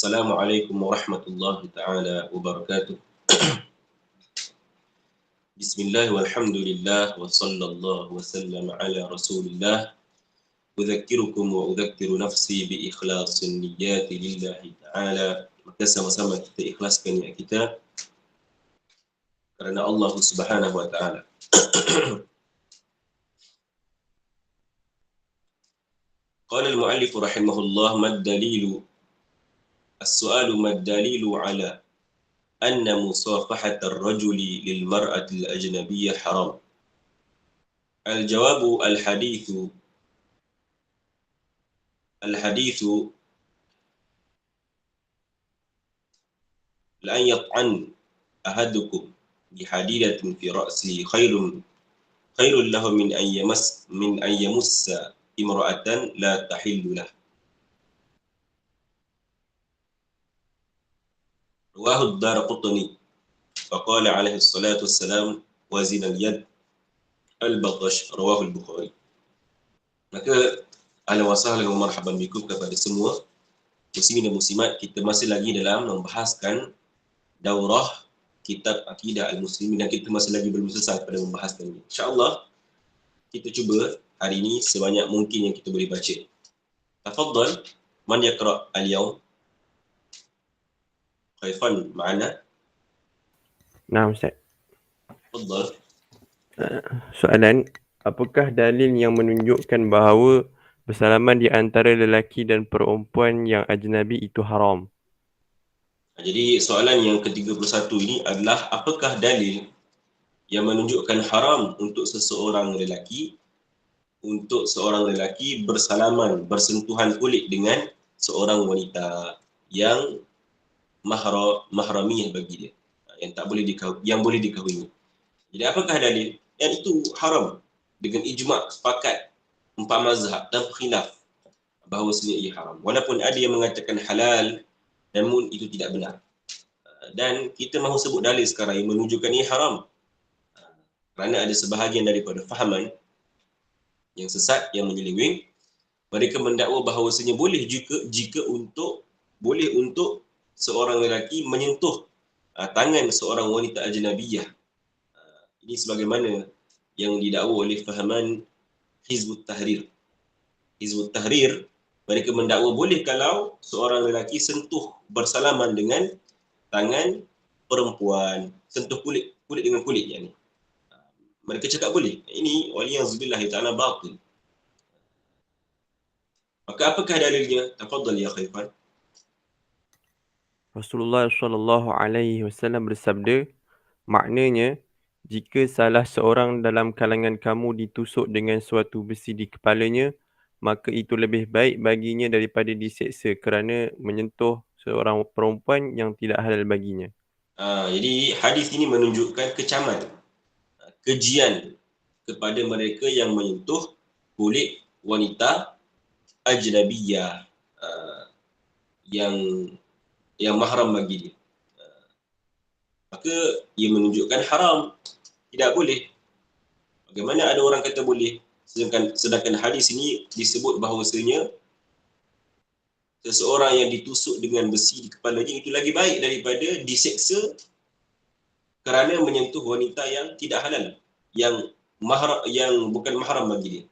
Assalamualaikum warahmatullahi taala wabarakatuh. Bismillah walhamdulillah wa sallallahu wa sallam ala Rasulillah. Udzakirukum wa udzakiru nafsi bi ikhlasin niyyati lillahi taala. Maka sama-sama kita ikhlaskan niat kita kerana Allah Subhanahu wa taala. Qala al-muallif rahimahullah mad dalilu السؤال ما الدليل على أن مصافحة الرجل للمرأة الأجنبية حرام؟ الجواب الحديث لأن يطعن أحدكم بحديدة في رأسه خير له من أن يمس امرأة لا تحل له. رواه الدارقطني فقال عليه الصلاة والسلام وزن اليد البطش. رواه البخاري. Maka ahlan wa sahlan wa marhaban bikum kepada semua muslimin dan muslimat. Kita masih lagi dalam membahaskan daurah kitab Aqidah Al-Muslimin dan kita masih lagi belum selesai pada membahaskannya. InsyaAllah kita cuba hari ini sebanyak mungkin yang kita boleh baca. Tafaddal, man yaqra' al-yawm? Khaifan ma'ana? Nah, Ustaz. Tafaddal. Soalan, apakah dalil yang menunjukkan bahawa bersalaman di antara lelaki dan perempuan yang ajnabi itu haram? Jadi soalan yang ke-31 ini adalah apakah dalil yang menunjukkan haram untuk seorang lelaki bersalaman, bersentuhan kulit dengan seorang wanita yang mahramiyah bagi dia, yang boleh dikahwini. Jadi apakah dalil? Yang itu haram dengan ijma' sepakat empat mazhab dan khilaf bahawa ia haram. Walaupun ada yang mengatakan halal, namun itu tidak benar. Dan kita mahu sebut dalil sekarang yang menunjukkan ia haram. Kerana ada sebahagian daripada fahaman yang sesat, yang menyeleweng, mereka mendakwa bahawasanya boleh untuk seorang lelaki menyentuh tangan seorang wanita ajnabiyah. Ini sebagaimana yang didakwa oleh fahaman Hizbut Tahrir. Hizbut Tahrir, mereka mendakwa boleh kalau seorang lelaki sentuh bersalaman dengan tangan perempuan, sentuh kulit dengan kulit yang ni. Mereka cakap boleh. Ini waliyazubillahi ta'ala batil. Maka apakah dalilnya? Tafadhal ya Khaifan. Rasulullah SAW bersabda, maknanya, jika salah seorang dalam kalangan kamu ditusuk dengan suatu besi di kepalanya, maka itu lebih baik baginya daripada diseksa kerana menyentuh seorang perempuan yang tidak halal baginya. Jadi hadis ini menunjukkan kecaman, kejian kepada mereka yang menyentuh kulit wanita ajnabiyah yang mahram bagi dia. Maka ia menunjukkan haram, tidak boleh. Bagaimana ada orang kata boleh, sedangkan hadis ini disebut bahawasanya seseorang yang ditusuk dengan besi di kepalanya itu lagi baik daripada diseksa kerana menyentuh wanita yang tidak halal, yang bukan mahram bagi dia.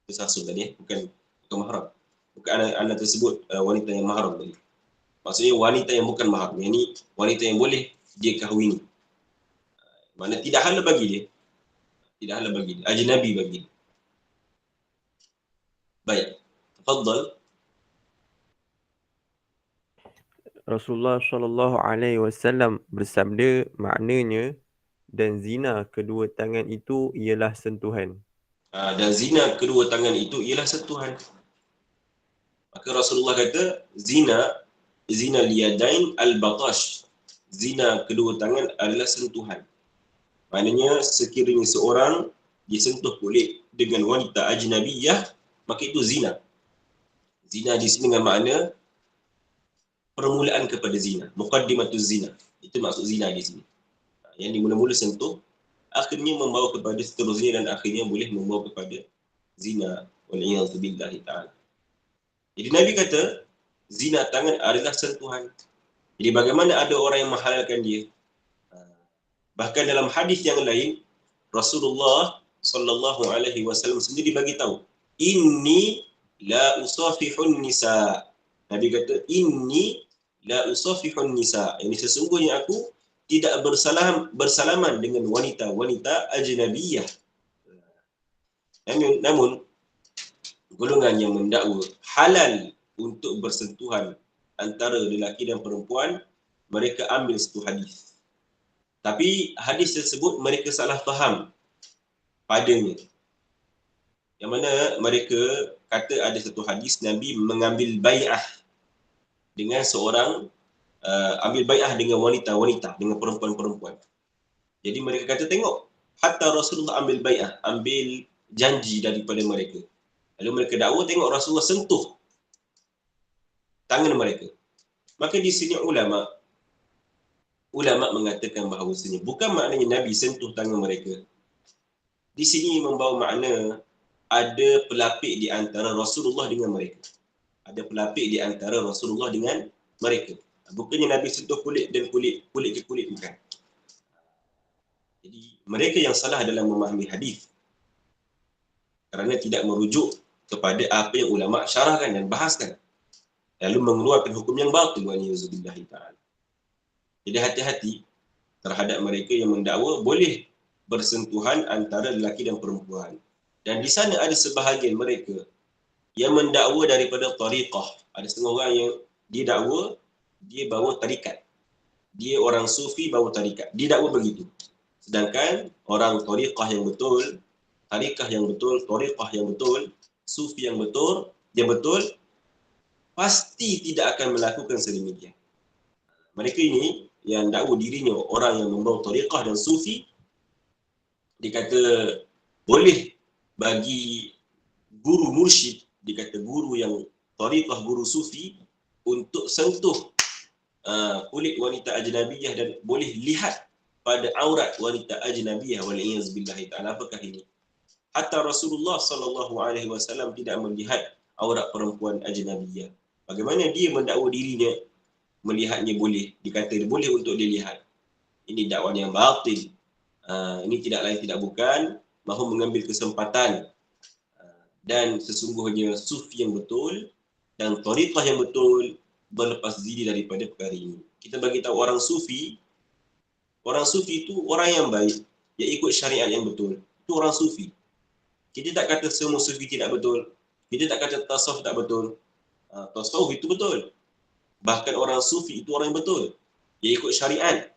Tersasul tadi, bukan mahram. Bukan anak tersebut wanita yang mahram tadi. Maksudnya wanita yang bukan mahram. Yang ini wanita yang boleh dia kahwini. Mana tidak halal bagi dia. Tidak halal bagi dia. Ajnabi bagi dia. Baik. Tafadhal. Rasulullah SAW bersabda, maknanya, dan zina kedua tangan itu ialah sentuhan. Dan zina kedua tangan itu ialah sentuhan. Maka Rasulullah kata, zina liyadain al-batash. Zina kedua tangan adalah sentuhan. Maknanya sekiranya seorang disentuh kulit dengan wanita ajnabiyah, maka itu zina. Zina di sini dengan makna permulaan kepada zina, muqaddimatuz zina. Itu maksud zina di sini. Yang dimula-mula sentuh, akhirnya membawa kepada seterusnya dan akhirnya boleh membawa kepada zina. Wal'iyadzubillahi ta'ala. Jadi Nabi kata, zina tangan adalah sentuhan. Jadi bagaimana ada orang yang menghalalkan dia? Bahkan dalam hadis yang lain, Rasulullah sallallahu alaihi wasallam sendiri bagi tahu, inni la usafihun nisa. Nabi kata, inni la usafihun nisa. Ini sesungguhnya aku tidak bersalaman dengan wanita-wanita ajnabiyah. Namun golongan yang mendakwa halal untuk bersentuhan antara lelaki dan perempuan, mereka ambil satu hadis. Tapi hadis tersebut mereka salah faham padanya. Yang mana mereka kata ada satu hadis Nabi mengambil bai'ah dengan seorang, ambil bai'ah dengan wanita-wanita, dengan perempuan-perempuan. Jadi mereka kata tengok, hatta Rasulullah ambil bai'ah, ambil janji daripada mereka. Lalu mereka dakwa tengok Rasulullah sentuh tangan mereka. Maka di sini ulama mengatakan bahawasanya bukan maknanya Nabi sentuh tangan mereka. Di sini membawa makna ada pelapik di antara Rasulullah dengan mereka. Ada pelapik di antara Rasulullah dengan mereka. Bukannya Nabi sentuh kulit dan kulit ke kulit, bukan. Jadi mereka yang salah dalam memahami hadis kerana tidak merujuk kepada apa yang ulama syarahkan dan bahaskan, lalu mengeluarkan hukum yang batil, wa niyuzubillahi ta'ala. Jadi hati-hati terhadap mereka yang mendakwa boleh bersentuhan antara lelaki dan perempuan. Dan di sana ada sebahagian mereka yang mendakwa daripada tariqah. Ada setengah orang yang dia dakwa, dia bawa tarikat. Dia orang sufi bawa tarikat. Dia dakwa begitu. Sedangkan orang tariqah yang betul, tarikah yang betul, tariqah yang betul, sufi yang betul, pasti tidak akan melakukan sedemikian. Mereka ini yang dakwa dirinya orang yang membawa tariqah dan sufi, dikata boleh bagi guru mursyid, dikata guru yang tariqah, guru sufi, untuk sentuh kulit wanita ajnabiyah dan boleh lihat pada aurat wanita ajnabiyah, wal-iyaz billahi ta'ala. Apakah ini? Hatta Rasulullah sallallahu alaihi wasallam tidak melihat aurat perempuan ajnabiyah. Bagaimana dia mendakwa dirinya melihatnya boleh, dikata boleh untuk dilihat. Ini dakwah yang batil. Ini tidak lain tidak bukan mahu mengambil kesempatan. Dan sesungguhnya sufi yang betul dan tariqah yang betul berlepas diri daripada perkara ini. Kita bagi tahu orang sufi itu orang yang baik, yang ikut syariat yang betul. Itu orang sufi. Kita tak kata semua sufi tidak betul. Kita tak kata tasawuf tak betul. Tasawuf itu betul. Bahkan orang sufi itu orang yang betul. Dia ikut syariat,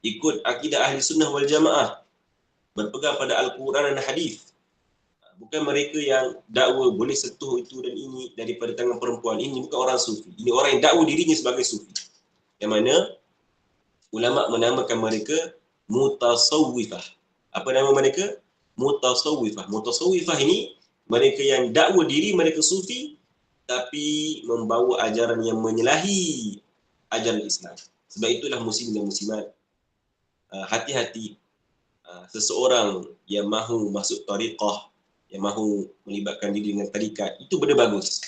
ikut akidah ahli sunnah wal jamaah, berpegang pada Al-Quran dan hadis. Bukan mereka yang dakwa boleh sentuh itu dan ini daripada tangan perempuan. Ini bukan orang sufi. Ini orang yang dakwa dirinya sebagai sufi. Yang mana ulama menamakan mereka mutasawwifah. Apa nama mereka? Mutasawwifah. Mutasawwifah ini mereka yang dakwa diri mereka sufi tapi membawa ajaran yang menyalahi ajaran Islam. Sebab itulah muslim dan muslimat, hati-hati seseorang yang mahu masuk tariqah, yang mahu melibatkan diri dengan tarikat, itu benda bagus.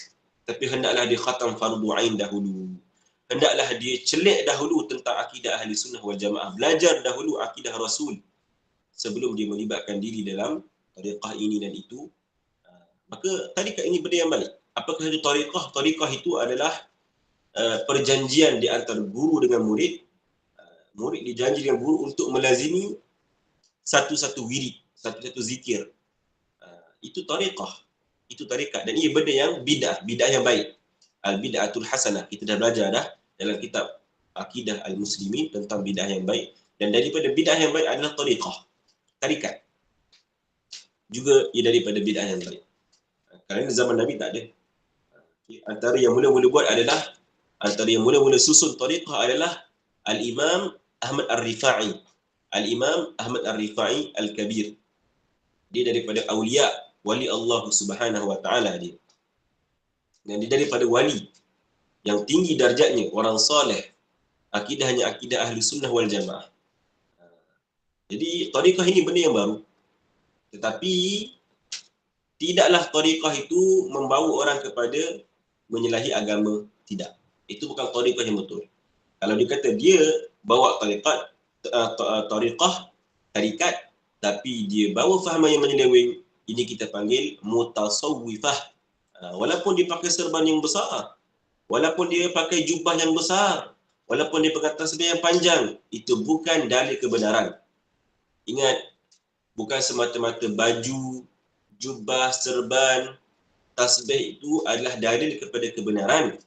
Tapi hendaklah dia khatam fardu ain dahulu. Hendaklah dia celik dahulu tentang akidah ahli sunnah wal jamaah. Belajar dahulu akidah Rasul sebelum dia melibatkan diri dalam tariqah ini dan itu. Maka tarikat ini benda yang baik. Apakah itu tariqah? Tariqah itu adalah perjanjian di antara guru dengan murid. Murid dijanji dengan guru untuk melazimi satu-satu wirid, satu-satu zikir. Itu tariqah. Itu tarikat. Dan ia benda yang bid'ah yang baik. Al-bid'atul hasanah. Kita dah belajar dah dalam kitab Akidah Al-Muslimin tentang bid'ah yang baik. Dan daripada bid'ah yang baik adalah tariqah. Tarikat. Juga ia daripada bid'ah yang baik. Kerana zaman Nabi tak ada. Antara yang mula-mula buat adalah, antara yang mula-mula susun tariqah adalah Al-Imam Ahmad Ar-Rifa'i. Al-Imam Ahmad Ar-Rifa'i Al-Kabir. Dia daripada awliya, wali Allah Subhanahu wa ta'ala dia. Dan dia daripada wali yang tinggi darjatnya, orang soleh. Akidahnya akidah ahli sunnah wal jamaah. Jadi tariqah ini benda yang baru. Tetapi tidaklah tariqah itu membawa orang kepada menyalahi agama. Tidak. itu bukan tariqah yang betul. Kalau dia kata dia bawa tarikat, tapi dia bawa fahaman yang menyeleweng, ini kita panggil mutasawwifah. Walaupun dia pakai serban yang besar, walaupun dia pakai jubah yang besar, walaupun dia pakai tasbih yang panjang, itu bukan dalil kebenaran. Ingat, bukan semata-mata baju, jubah, serban, tasbih itu adalah dalil kepada kebenaran.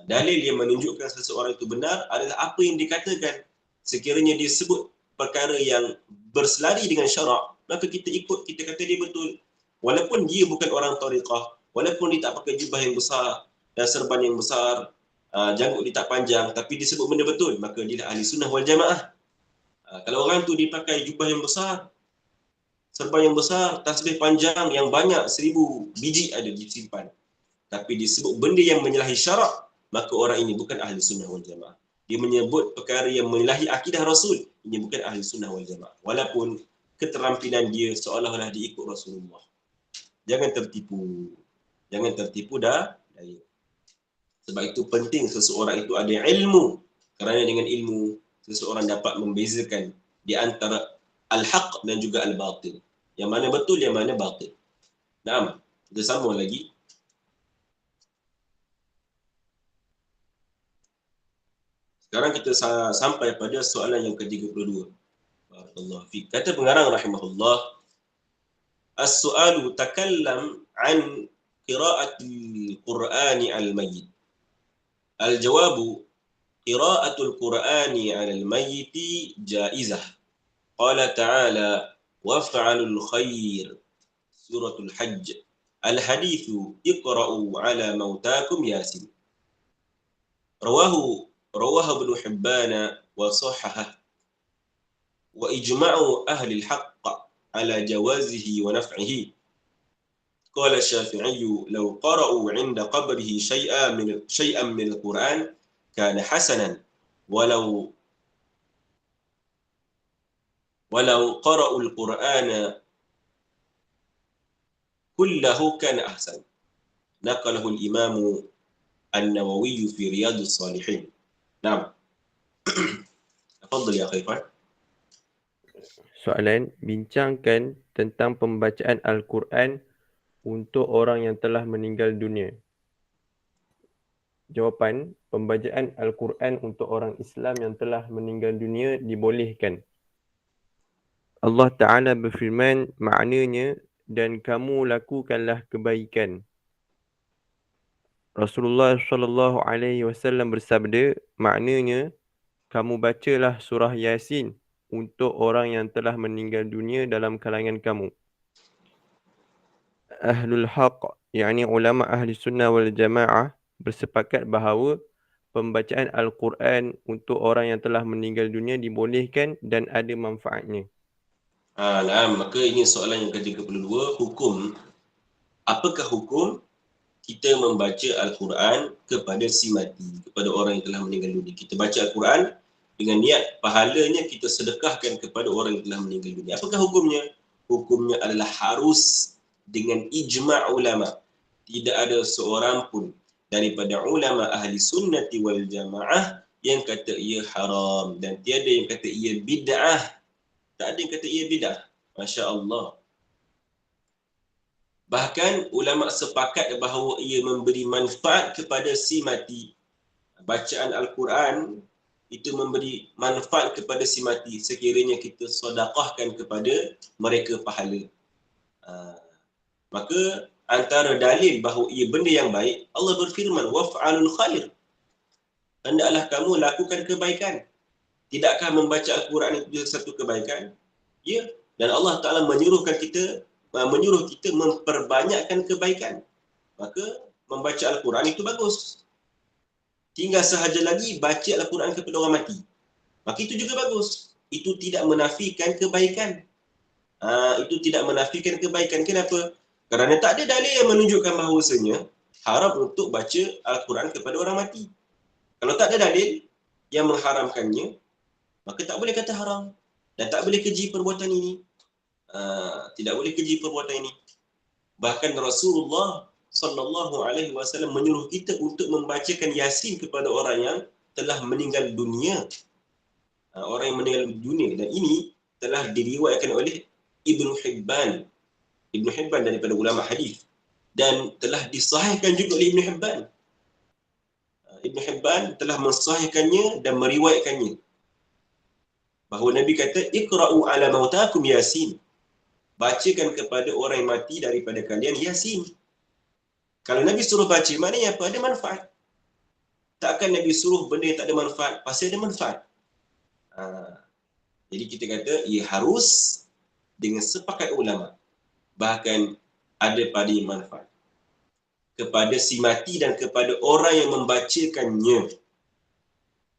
Dalil yang menunjukkan seseorang itu benar adalah apa yang dikatakan. Sekiranya dia sebut perkara yang berselari dengan syarak, maka kita ikut, kita kata dia betul. Walaupun dia bukan orang tariqah, walaupun dia tak pakai jubah yang besar dan serban yang besar, janggut dia tak panjang, tapi dia sebut benda betul, maka dia ahli sunnah wal jamaah. Kalau orang tu dia pakai jubah yang besar, serban yang besar, tasbih panjang yang banyak, 1000 biji ada disimpan, tapi disebut benda yang menyalahi syarak, maka orang ini bukan ahli sunnah wal jamaah. Dia menyebut perkara yang menyalahi akidah Rasul, ini bukan ahli sunnah wal jamaah. Walaupun keterampilan dia seolah-olah dia ikut Rasulullah. Jangan tertipu. Jangan tertipu dah daya. Sebab itu penting seseorang itu ada ilmu. Kerana dengan ilmu, seseorang dapat membezakan di antara al-haq dan juga al-batil. Yang mana betul, yang mana batil. Naam, kita sambung lagi. Sekarang kita sampai pada soalan yang ke-32. Barakallahu fiik. Kata pengarang rahimahullah, as-su'alu takallam an qira'atil Qur'ani al-mayyit. Al-jawabu qira'atul Qur'ani al-mayyit jaizah. Qala ta'ala waf'alul khair. Suratul Hajj. Al-hadithu iqra'u ala mautakum Yasin. رواه ابن حبان وصححه وإجماع أهل الحق على جوازه ونفعه. قال الشافعي لو قرأوا عند قبره شيئا من القرآن كان حسنا ولو قرأوا القرآن كله كان أحسن. نقله الإمام النووي في رياض الصالحين. Naam. Tafadhal ya Khaifan. Soalan, bincangkan tentang pembacaan Al-Quran untuk orang yang telah meninggal dunia. Jawapan, pembacaan Al-Quran untuk orang Islam yang telah meninggal dunia dibolehkan. Allah Ta'ala berfirman, maknanya, dan kamu lakukanlah kebaikan. Rasulullah SAW bersabda, maknanya, kamu bacalah surah Yasin untuk orang yang telah meninggal dunia dalam kalangan kamu. Ahlul Haq, yakni ulama ahli sunnah wal jamaah, bersepakat bahawa pembacaan Al-Quran untuk orang yang telah meninggal dunia dibolehkan dan ada manfaatnya. Nah, maka ini soalan yang ke-32. Apakah hukum kita membaca Al-Quran kepada si mati, kepada orang yang telah meninggal dunia? Kita baca Al-Quran dengan niat pahalanya kita sedekahkan kepada orang yang telah meninggal dunia. Apakah hukumnya? Hukumnya adalah harus dengan ijma' ulama. Tidak ada seorang pun daripada ulama ahli sunnati wal jamaah yang kata ia haram, dan tiada yang kata ia bid'ah. Tak ada yang kata ia bid'ah. Masya Allah. Bahkan ulama sepakat bahawa ia memberi manfaat kepada si mati. Bacaan Al-Quran itu memberi manfaat kepada si mati sekiranya kita sedekahkan kepada mereka pahala. Maka antara dalil bahawa ia benda yang baik, Allah berfirman, waf'alul khair. Hendaklah kamu lakukan kebaikan. Tidakkah membaca Al-Quran itu satu kebaikan? Ya. Dan Allah Ta'ala menyuruh kita memperbanyakkan kebaikan. Maka membaca Al-Quran itu bagus. Tinggal sahaja lagi baca Al-Quran kepada orang mati. Maka itu juga bagus. Itu tidak menafikan kebaikan. Itu tidak menafikan kebaikan. Kenapa? Kerana tak ada dalil yang menunjukkan bahawasanya haram untuk baca Al-Quran kepada orang mati. Kalau tak ada dalil yang mengharamkannya, maka tak boleh kata haram. Dan tak boleh keji perbuatan ini. Tidak boleh keji perbuatan ini. Bahkan Rasulullah sallallahu alaihi wasallam menyuruh kita untuk membacakan Yasin kepada orang yang telah meninggal dunia. Orang yang meninggal dunia, dan ini telah diriwayatkan oleh Ibnu Hibban. Ibnu Hibban daripada ulama hadis, dan telah disahihkan juga oleh Ibnu Hibban. Ibnu Hibban telah mensahihkannya dan meriwayatkannya bahawa Nabi kata, iqra'u ala mautakum Yasin. Bacakan kepada orang yang mati daripada kalian Yasin. Kalau Nabi suruh baca, maknanya apa? Ada manfaat. Takkan Nabi suruh benda yang tak ada manfaat, pasti ada manfaat. Jadi kita kata, ia harus dengan sepakat ulama. Bahkan ada pada manfaat kepada si mati dan kepada orang yang membacakannya.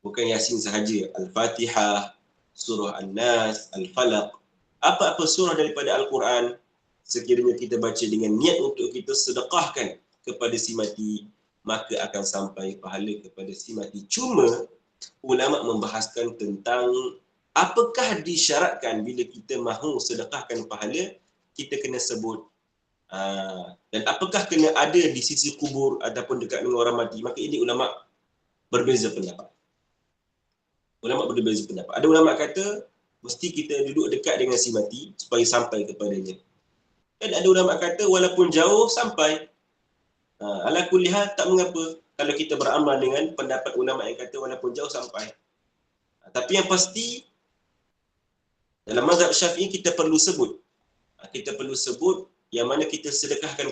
Bukan Yasin sahaja. Al-Fatihah, Surah An-Nas, Al-Falaq. Apa-apa surah daripada Al-Quran, sekiranya kita baca dengan niat untuk kita sedekahkan kepada si mati, maka akan sampai pahala kepada si mati. Cuma, ulama membahaskan tentang apakah disyaratkan bila kita mahu sedekahkan pahala, kita kena sebut. Dan apakah kena ada di sisi kubur ataupun dekat dengan orang mati. Maka ini ulama berbeza pendapat. Ada ulama kata mesti kita duduk dekat dengan si mati supaya sampai kepadanya. Dan ada ulama kata walaupun jauh sampai. Ala kulli hal tak mengapa kalau kita beramal dengan pendapat ulama yang kata walaupun jauh sampai. Tapi yang pasti dalam mazhab Syafi'i kita perlu sebut. Yang mana kita sedekahkan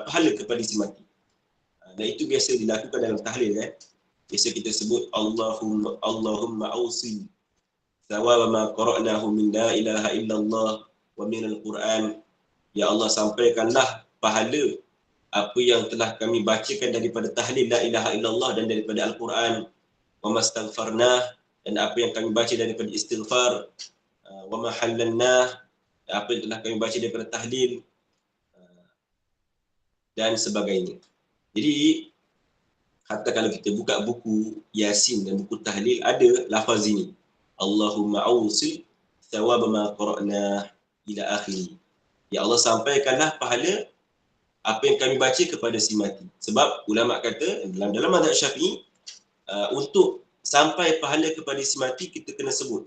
pahala kepada si mati. Dan itu biasa dilakukan dalam tahlil kan. Biasa kita sebut Allahumma awsil thawaba ma qara'nahu min la ilaha illallah wa min al-Quran. Ya Allah, sampaikanlah pahala apa yang telah kami bacakan daripada tahlil la ilaha illallah dan daripada Al-Quran. Wa mastaghfarnah, dan apa yang kami baca daripada istighfar. Wa ma hallalnah, apa yang telah kami baca daripada tahlil, dan sebagainya. Jadi hatta kalau kita buka buku Yasin dan buku tahlil, ada lafaz ini, Allahumma awsil thawaba ma qara'na ila akhiri. Ya Allah, sampaikanlah pahala apa yang kami baca kepada si mati. Sebab ulama kata dalam mazhab Syafi'i, untuk sampai pahala kepada si mati kita kena sebut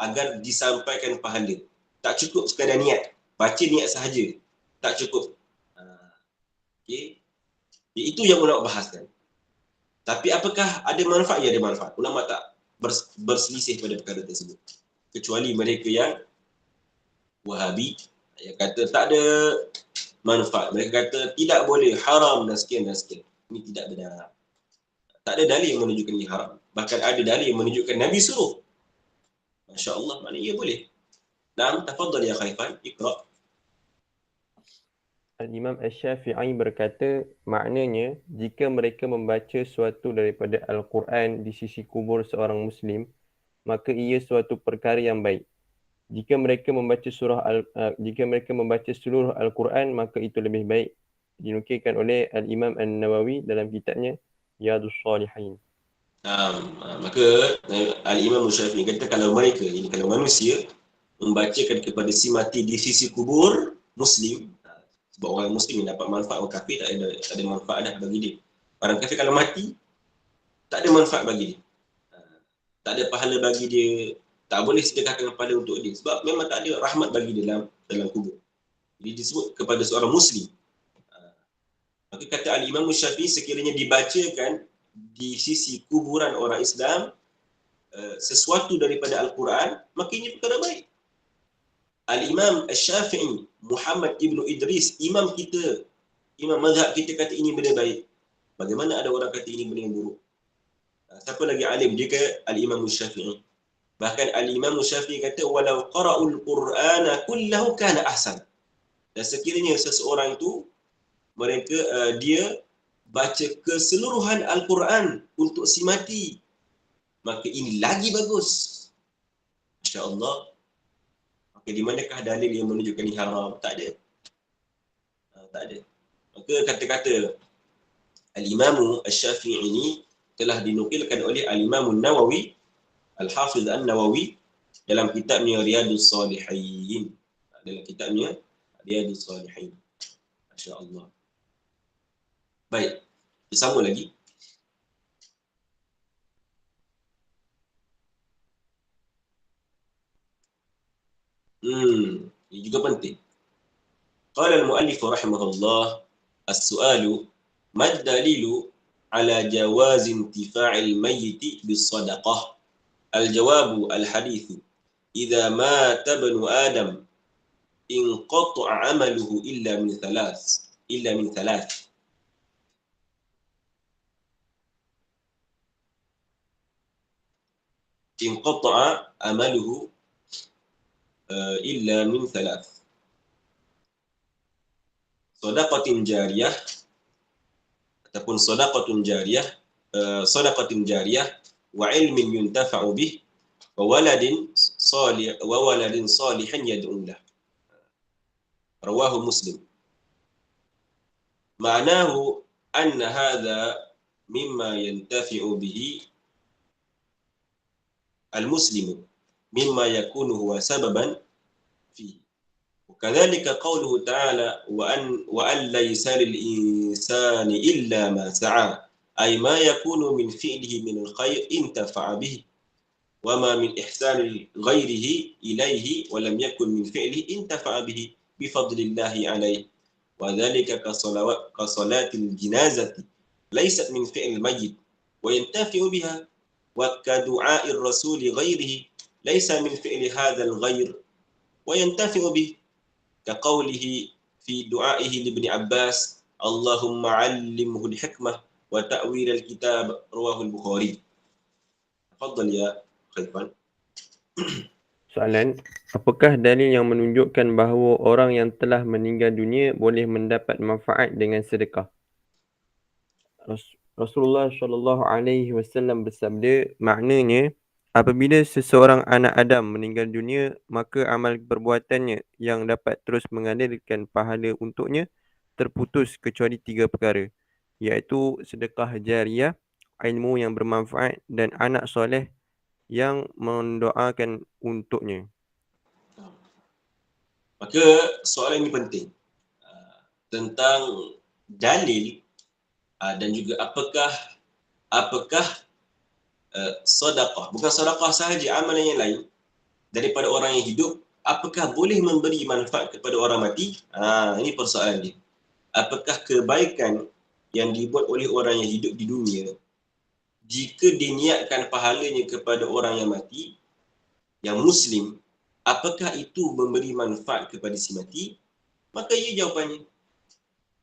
agar disampaikan pahala. Tak cukup sekadar niat, baca niat sahaja tak cukup. Okay. Itu yang ulama bahaskan. Tapi apakah ada manfaat? Ya, ada manfaat. Ulama tak berselisih pada perkara tersebut. Kecuali mereka yang Wahabi yang kata tak ada manfaat. Mereka kata tidak boleh, haram dan sekian dan sekian. Ini tidak benar. Tak ada dalil yang menunjukkan ini haram. Bahkan ada dalil yang menunjukkan Nabi suruh. Masya Allah, maknanya ia boleh. Naam, tafadhal ya Khaifan, iqra'. Al-Imam Asy-Syafi'i berkata, maknanya jika mereka membaca suatu daripada Al-Quran di sisi kubur seorang Muslim, maka ia suatu perkara yang baik. Jika mereka membaca seluruh Al-Quran, maka itu lebih baik. Dinukilkan oleh Al-Imam An-Nawawi dalam kitabnya Riyadhus Shalihin. Maka Al-Imam Syafi'i kata kalau manusia membacakan kepada si mati di sisi kubur Muslim, sebab orang Muslim yang dapat manfaat, orang kafir tak ada manfaat dah bagi dia. Orang kafir kalau mati, tak ada manfaat bagi dia. Tak ada pahala bagi dia, tak boleh sedekahkan pahala untuk dia. Sebab memang tak ada rahmat bagi dia dalam kubur. Jadi disebut kepada seorang Muslim. Maka kata Al-Imam Syafi'i, sekiranya dibacakan di sisi kuburan orang Islam sesuatu daripada Al-Quran, maka ini perkara baik. Al-Imam Asy-Syafi'i, Muhammad Ibn Idris, imam mazhab kita kata ini benda baik. Bagaimana ada orang kata ini benda yang buruk? Siapa lagi alim? Dia ke Al-Imam Syafi'i. Bahkan Al-Imam Syafi'i kata walau qara'ul Qur'ana kullahu kana ahsan. Dan sekiranya seseorang itu dia baca keseluruhan Al-Quran untuk si mati, maka ini lagi bagus. Masya-Allah. Maka di manakah dalil yang menunjukkan ini haram? Tak ada. Tak ada. Maka kata-kata Al-Imam Asy-Syafi'i ini telah dinukilkan oleh Al-Imam An-Nawawi, Al-Hafiz An-Nawawi dalam kitabnya Riyadhus Shalihin. Masya-Allah. Baik, kita sambung lagi. Ini juga penting. Qala al-muallif rahimahullah, as-su'alu mad dalilu ala jawaz intifa'il mayyit bis-sadaqah. Al-jawabu al-hadithu idza mata ibnu adam inqata'a 'amaluhu illa min thalath. Inqata'a 'amaluhu illa min thalath. Sadaqatin jariyah ataupun sadaqatin jariyah wa ilmin yuntafa'u bih wa waladin salihin yad'u lah. Rawahu Muslim. Ma'nahu anna hadha mimma yantafi'u bihi al-muslimu mimma yakunu huwa sababan fihi. وكذلك قوله تعالى وأن ليس للإنسان إلا ما سعى أي ما يكون من فعله من الخير انتفع به وما من إحسان غيره إليه ولم يكن من فعله انتفع به بفضل الله عليه وذلك كصلاة الجنازة ليست من فعل الميت وينتفع بها وكدعاء الرسول غيره ليس من فعل هذا الغير وينتفع به كقوله في دعائه لابن عباس اللهم علمه الحكمة وتأويل الكتاب رواه البخاري. تفضل يا خلفان. Soalan, apakah dalil yang menunjukkan bahawa orang yang telah meninggal dunia boleh mendapat manfaat dengan sedekah? Rasulullah SAW bersabda, maknanya apabila seseorang anak Adam meninggal dunia, maka amal perbuatannya yang dapat terus mengalirkan pahala untuknya terputus kecuali 3 perkara, iaitu sedekah jariah, ilmu yang bermanfaat dan anak soleh yang mendoakan untuknya. Maka soalan ini penting tentang dalil dan juga apakah sedekah, bukan sedekah sahaja, amalan yang lain daripada orang yang hidup, apakah boleh memberi manfaat kepada orang mati? Ini persoalan dia. Apakah kebaikan yang dibuat oleh orang yang hidup di dunia, jika diniatkan pahalanya kepada orang yang mati, yang muslim, apakah itu memberi manfaat kepada si mati? Maka ya,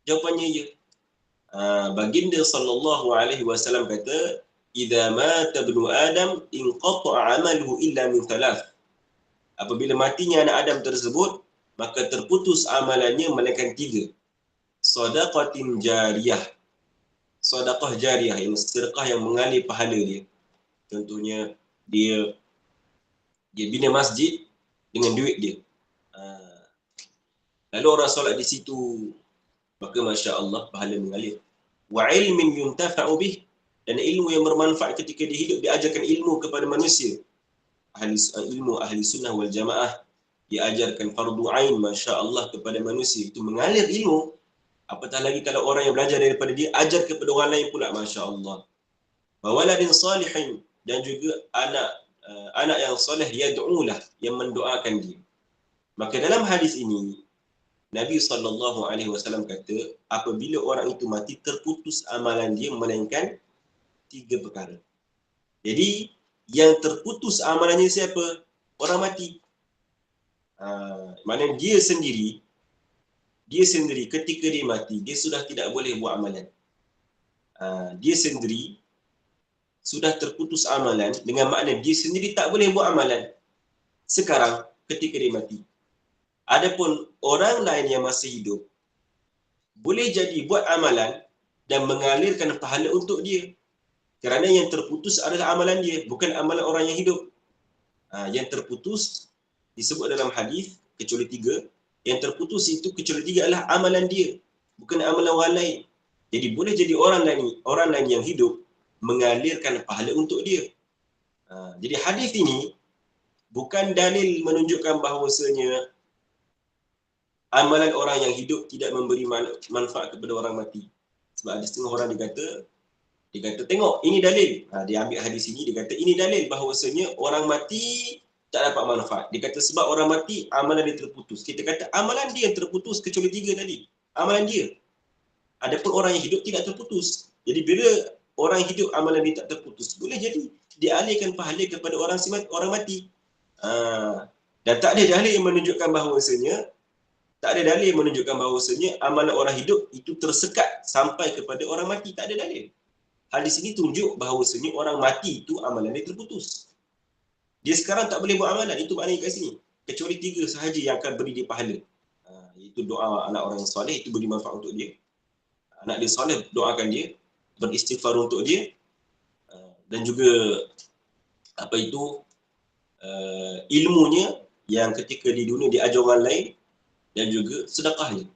jawapannya ya. Baginda sallallahu alaihi wasallam kata, idza mata ibnu adam inqata'a 'amaluhu illa min thalath. Apabila matinya anak Adam tersebut, maka terputus amalannya melainkan 3. Sadaqatin jariyah. Sedekah jariah, ini sedekah yang mengalir pahala dia. Contohnya dia bina masjid dengan duit dia. Lalu orang solat di situ, maka masya-Allah pahala mengalir. Wa ilmin yuntafa'u bih, dan ilmu yang bermanfaat ketika dia hidup, dia ajarkan ilmu kepada manusia. Ilmu ahli sunnah wal jamaah, dia ajarkan fardu ain masya-Allah kepada manusia, itu mengalir ilmu. Apatah lagi kalau orang yang belajar daripada dia ajar kepada orang lain pula, masya-Allah. Wa waladin salihin, dan juga anak yang soleh yad'ulah, yang mendoakan dia. Maka dalam hadis ini Nabi SAW kata, apabila orang itu mati, terputus amalan dia melainkan 3 perkara. Jadi yang terputus amalannya siapa? Orang mati. Maknanya dia sendiri ketika dia mati, dia sudah tidak boleh buat amalan. Dia sendiri sudah terputus amalan, dengan makna dia sendiri tak boleh buat amalan sekarang ketika dia mati. Adapun orang lain yang masih hidup boleh jadi buat amalan dan mengalirkan pahala untuk dia. Kerana yang terputus adalah amalan dia, bukan amalan orang yang hidup. Yang terputus disebut dalam hadis kecuali 3. Yang terputus itu kecuali 3 adalah amalan dia, bukan amalan orang lain. Jadi boleh jadi orang lain yang hidup mengalirkan pahala untuk dia. Jadi hadis ini bukan dalil menunjukkan bahawasanya amalan orang yang hidup tidak memberi manfaat kepada orang mati. Sebab ada setengah orang dia kata tengok ini dalil. Dia ambil hadis ini, dia kata ini dalil bahawasanya orang mati tak dapat manfaat. Dia kata sebab orang mati amalan dia terputus. Kita kata amalan dia yang terputus kecuali 3 tadi. Amalan dia. Adapun orang yang hidup tidak terputus. Jadi bila orang hidup amalan dia tak terputus, boleh jadi dialihkan pahala kepada orang mati. Dan tak ada dalil yang menunjukkan bahawasanya amalan orang hidup itu tersekat sampai kepada orang mati. Tak ada dalil. Hadis ini tunjuk bahawasanya orang mati itu amalan dia terputus. Dia sekarang tak boleh buat amalan, itu maknanya kat sini. Kecuali 3 sahaja yang akan beri dia pahala. Iaitu doa anak orang yang soleh, itu beri manfaat untuk dia. Anak dia soleh, doakan dia, beristighfar untuk dia, dan juga ilmunya yang ketika di dunia diajar orang lain, dan juga sedekahnya.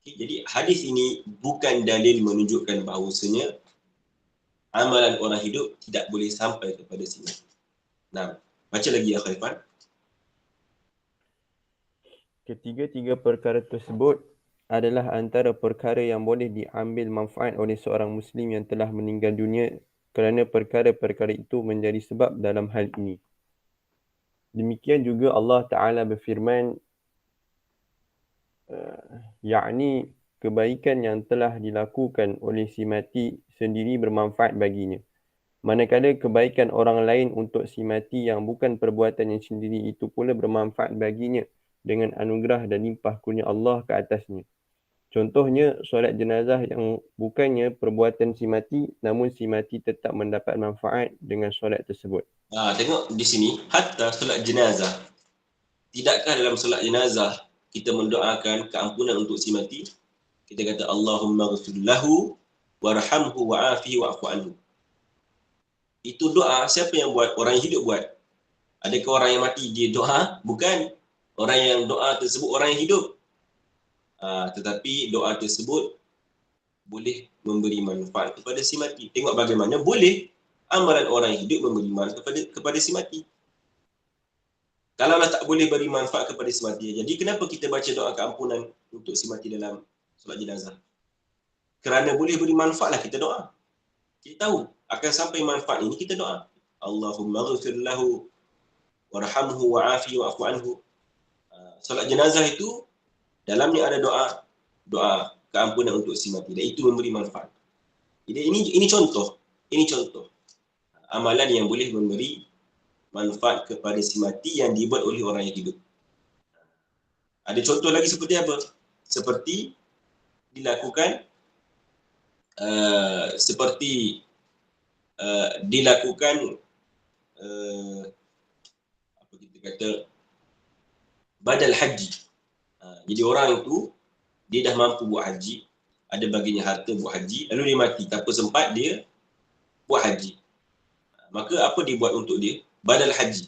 Jadi hadis ini bukan dalil menunjukkan bahawasanya amalan orang hidup tidak boleh sampai kepada sini. Nah, baca lagi ya Khalifan. Ketiga-tiga perkara tersebut adalah antara perkara yang boleh diambil manfaat oleh seorang Muslim yang telah meninggal dunia kerana perkara-perkara itu menjadi sebab dalam hal ini. Demikian juga Allah Ta'ala berfirman, yakni kebaikan yang telah dilakukan oleh si mati sendiri bermanfaat baginya. Manakala kebaikan orang lain untuk si mati yang bukan perbuatannya sendiri itu pula bermanfaat baginya dengan anugerah dan limpah kurnia Allah ke atasnya. Contohnya, solat jenazah yang bukannya perbuatan si mati, namun si mati tetap mendapat manfaat dengan solat tersebut. Tengok di sini, hatta solat jenazah. Tidakkah dalam solat jenazah kita mendoakan keampunan untuk si mati? Kita kata Allahumma ghfir lahu warhamhu wa'afihi wa'fu anhu. Itu doa siapa yang buat? Orang yang hidup buat. Adakah orang yang mati dia doa? Bukan. Orang yang doa tersebut orang yang hidup. Tetapi doa tersebut boleh memberi manfaat kepada si mati. Tengok bagaimana boleh amalan orang yang hidup memberi manfaat kepada si mati. Kalaulah tak boleh beri manfaat kepada si mati, jadi kenapa kita baca doa keampunan untuk si mati dalam solat jenazah? Kerana boleh beri manfaatlah kita doa. Kita tahu akan sampai manfaat ini, kita doa. Allahumma ghfir lahu warhamhu wa'afihi wa'fu anhu. Solat jenazah itu dalamnya ada doa keampunan untuk si mati, dan itu memberi manfaat. Jadi ini contoh amalan yang boleh memberi manfaat kepada si mati yang dibuat oleh orang yang hidup. Ada contoh lagi seperti apa? Seperti dilakukan apa kita kata badal haji. Jadi orang itu dia dah mampu buat haji, ada baginya harta buat haji, lalu dia mati tanpa sempat dia buat haji. Maka apa dia buat untuk dia? Badal haji.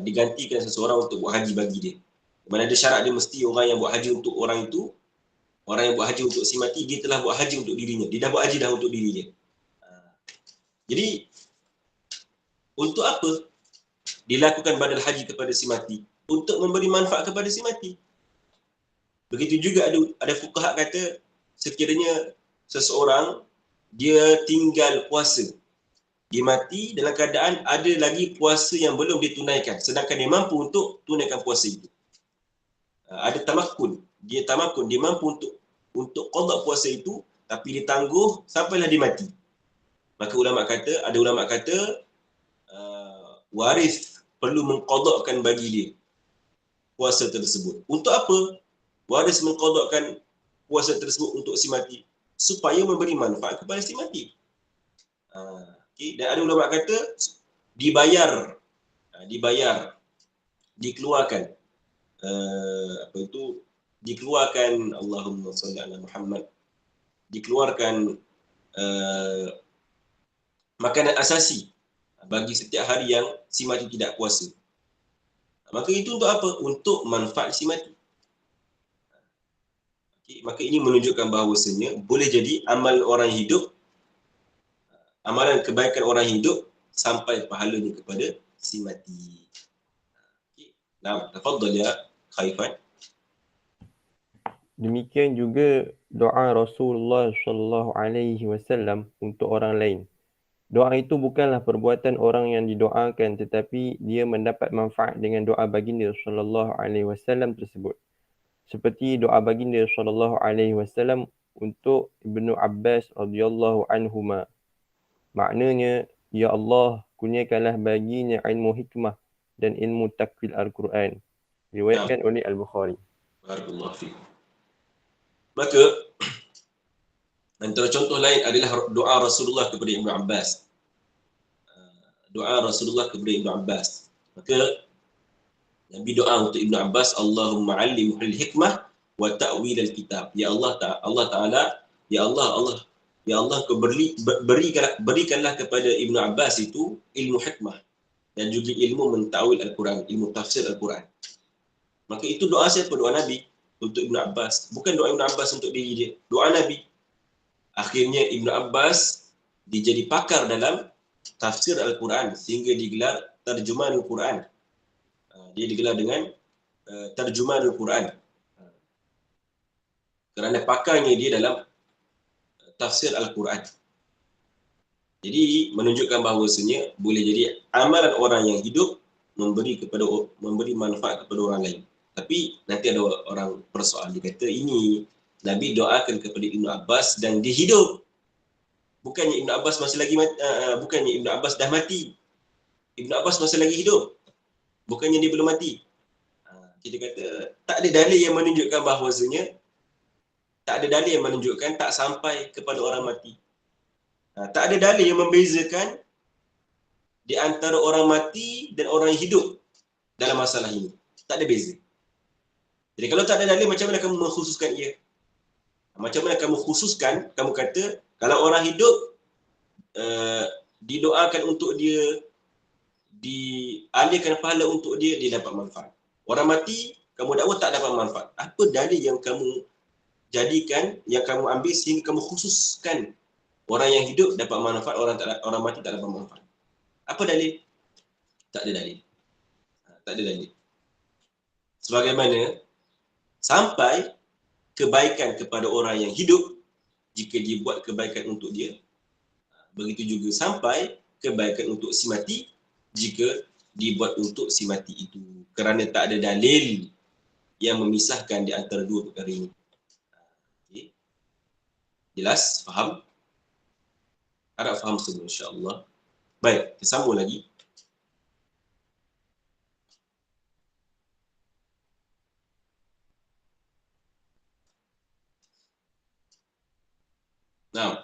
Digantikan seseorang untuk buat haji bagi dia. Di mana ada syarat dia mesti orang yang buat haji untuk orang itu, orang yang buat haji untuk si mati, dia telah buat haji untuk dirinya. Dia dah buat haji dah untuk diri dia. Jadi untuk apa dilakukan badal haji kepada si mati? Untuk memberi manfaat kepada si mati. Begitu juga ada fuqaha kata sekiranya seseorang dia tinggal puasa, dia mati dalam keadaan ada lagi puasa yang belum ditunaikan, sedangkan dia mampu untuk tunaikan puasa itu. Ada tamakun, dia mampu untuk qada puasa itu, tapi dia tangguh sampailah dia mati. Maka ada ulama kata waris perlu mengqadakan bagi dia puasa tersebut. Untuk apa waris mengqadakan puasa tersebut untuk si mati? Supaya memberi manfaat kepada si mati. Dan ada ulama kata dikeluarkan dikeluarkan Allahumma salli ala Muhammad, dikeluarkan makanan asasi bagi setiap hari yang si mati tidak puasa. Maka itu untuk apa? Untuk manfaat si mati. Maka ini menunjukkan bahawasanya boleh jadi amalan kebaikan orang hidup sampai pahalanya kepada si mati. Nah, tafadhal ya Khaifan. Demikian juga doa Rasulullah sallallahu alaihi wasallam untuk orang lain. Doa itu bukanlah perbuatan orang yang didoakan, tetapi dia mendapat manfaat dengan doa baginda sallallahu alaihi wasallam tersebut. Seperti doa baginda sallallahu alaihi wasallam untuk Ibnu Abbas radhiyallahu anhuma. Maknanya, ya Allah, kurniakanlah baginya ilmu hikmah dan ilmu takwil Al-Quran. Nah, Riwayatkan oleh Al-Bukhari. barakallahu fiik. Maka antara contoh lain adalah doa Rasulullah kepada Ibnu Abbas. Doa Rasulullah kepada Ibnu Abbas. Maka Nabi doa untuk Ibnu Abbas, Allahumma 'allimhul hikmah wa ta'wil al-kitab. Ya Allah, Allah Taala, ya Allah, ya Allah, kau berikanlah kepada Ibnu Abbas itu ilmu hikmah dan juga ilmu mentakwil Al-Quran, ilmu tafsir Al-Quran. Maka itu doa siapa? Doa Nabi untuk Ibnu Abbas. Bukan doa Ibnu Abbas untuk diri dia. Doa Nabi. Akhirnya Ibnu Abbas dijadi pakar dalam tafsir Al-Quran sehingga digelar terjemahan Al-Quran. Dia digelar dengan terjemahan Al-Quran. Kerana pakarnya dia dalam tafsir Al-Quran. Jadi menunjukkan bahawasanya boleh jadi amalan orang yang hidup memberi manfaat kepada orang lain. Tapi nanti ada orang persoalan, dia kata ini Nabi doakan kepada Ibnu Abbas dan dia hidup. Bukannya Ibnu Abbas masih lagi bukannya Ibnu Abbas dah mati. Ibnu Abbas masih lagi hidup. Bukannya dia belum mati. Kita kata tak ada dalil yang menunjukkan bahawasanya tak sampai kepada orang mati. Tak ada dalil yang membezakan di antara orang mati dan orang hidup dalam masalah ini. Tak ada beza. Jadi kalau tak ada dalil, macam mana kamu mengkhususkan ia? Macam mana kamu khususkan, kamu kata kalau orang hidup didoakan untuk dia, dialihkan pahala untuk dia, dia dapat manfaat. Orang mati, kamu dakwa tak dapat manfaat. Apa dalil yang kamu jadikan, yang kamu ambil sehingga kamu khususkan orang yang hidup dapat manfaat, orang mati tak dapat manfaat? Apa dalil? Tak ada dalil. Tak ada dalil. Sebagaimana sampai kebaikan kepada orang yang hidup jika dia buat kebaikan untuk dia, begitu juga sampai kebaikan untuk si mati jika dibuat untuk si mati itu. Kerana tak ada dalil yang memisahkan di antara dua perkara ini. Okay. Jelas? Faham? Harap faham semua, insya-Allah. Baik, kita sambung lagi. Nah,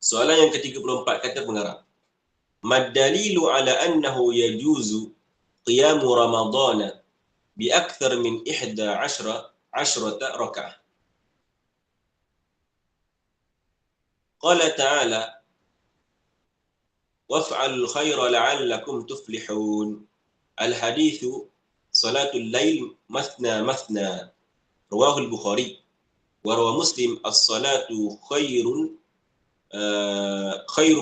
soalan yang ke-34 kata pengarang. Mad-dalilu ala annahu yajuzu qiyamu ramadana bi akthar min 11 raka'ah. Qala ta'ala waf'alul khaira la'allakum tuflihun. Al-hadithu salatul lail mathna mathna. Rawahul Bukhari. Wa rawa Muslim as-salatu khairu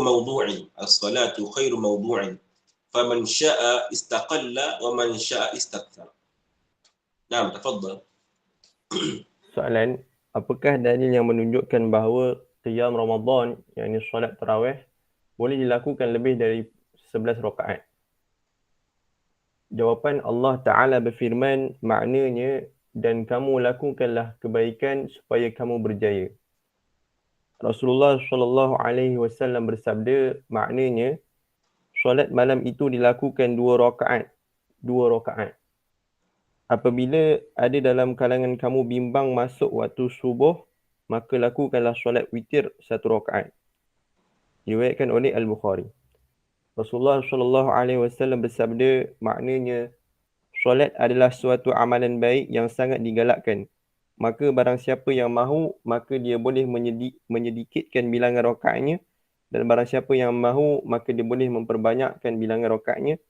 mawdu'in. As-salatu khairu mawdu'in. Faman sya'a istaqalla wa man sya'a istakthar. Naam, tafadhal. Soalan, apakah dalil yang menunjukkan bahawa qiyam Ramadan, yakni solat tarawih, boleh dilakukan lebih dari 11 rakaat? Jawapan, Allah Ta'ala berfirman, maknanya, dan kamu lakukanlah kebaikan supaya kamu berjaya. Rasulullah sallallahu alaihi wasallam bersabda, maknanya solat malam itu dilakukan 2 rakaat. Apabila ada dalam kalangan kamu bimbang masuk waktu subuh, maka lakukanlah solat witir 1 rakaat. Diriwayatkan oleh Al-Bukhari. Rasulullah sallallahu alaihi wasallam bersabda, maknanya solat adalah suatu amalan baik yang sangat digalakkan. Maka barang siapa yang mahu, maka dia boleh menyedikitkan bilangan rakaatnya, dan barang siapa yang mahu, maka dia boleh memperbanyakkan bilangan rakaatnya.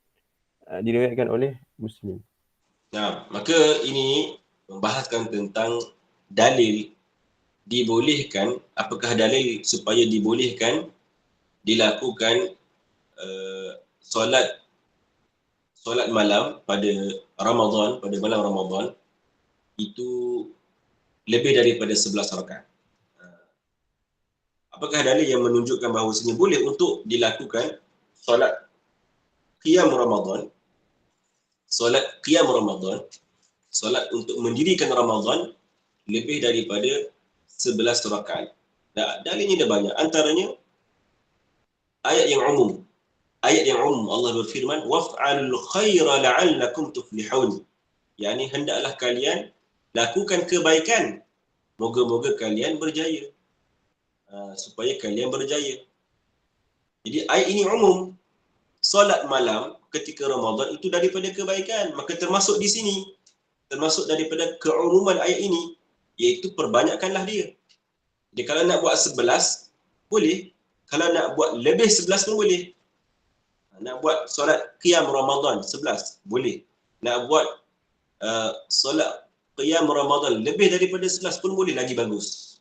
Diriwayatkan oleh Muslim. Nah, maka ini membahaskan tentang dalil dibolehkan, apakah dalil supaya dibolehkan dilakukan solat malam pada Ramadan, pada malam Ramadan itu lebih daripada 11 rakaat. Apakah dalil yang menunjukkan bahawasanya boleh untuk dilakukan solat qiyam Ramadan, solat qiyam Ramadan, solat untuk mendirikan Ramadan lebih daripada 11 rakaat. Dalilnya ada banyak. Antaranya ayat yang umum. Ayat yang umum Allah berfirman, "Waf'alul khaira la'allakum tuflihun." Yani hendaklah kalian lakukan kebaikan, moga-moga kalian berjaya. Supaya kalian berjaya. Jadi ayat ini umum. Solat malam ketika Ramadan itu daripada kebaikan. Maka termasuk di sini, termasuk daripada keumuman ayat ini, iaitu perbanyakkanlah dia. Jadi kalau nak buat 11, boleh. Kalau nak buat lebih 11 pun boleh. Nak buat solat qiyam Ramadan 11, boleh. Nak buat solat qiyam Ramadan lebih daripada 11 pun boleh, lagi bagus.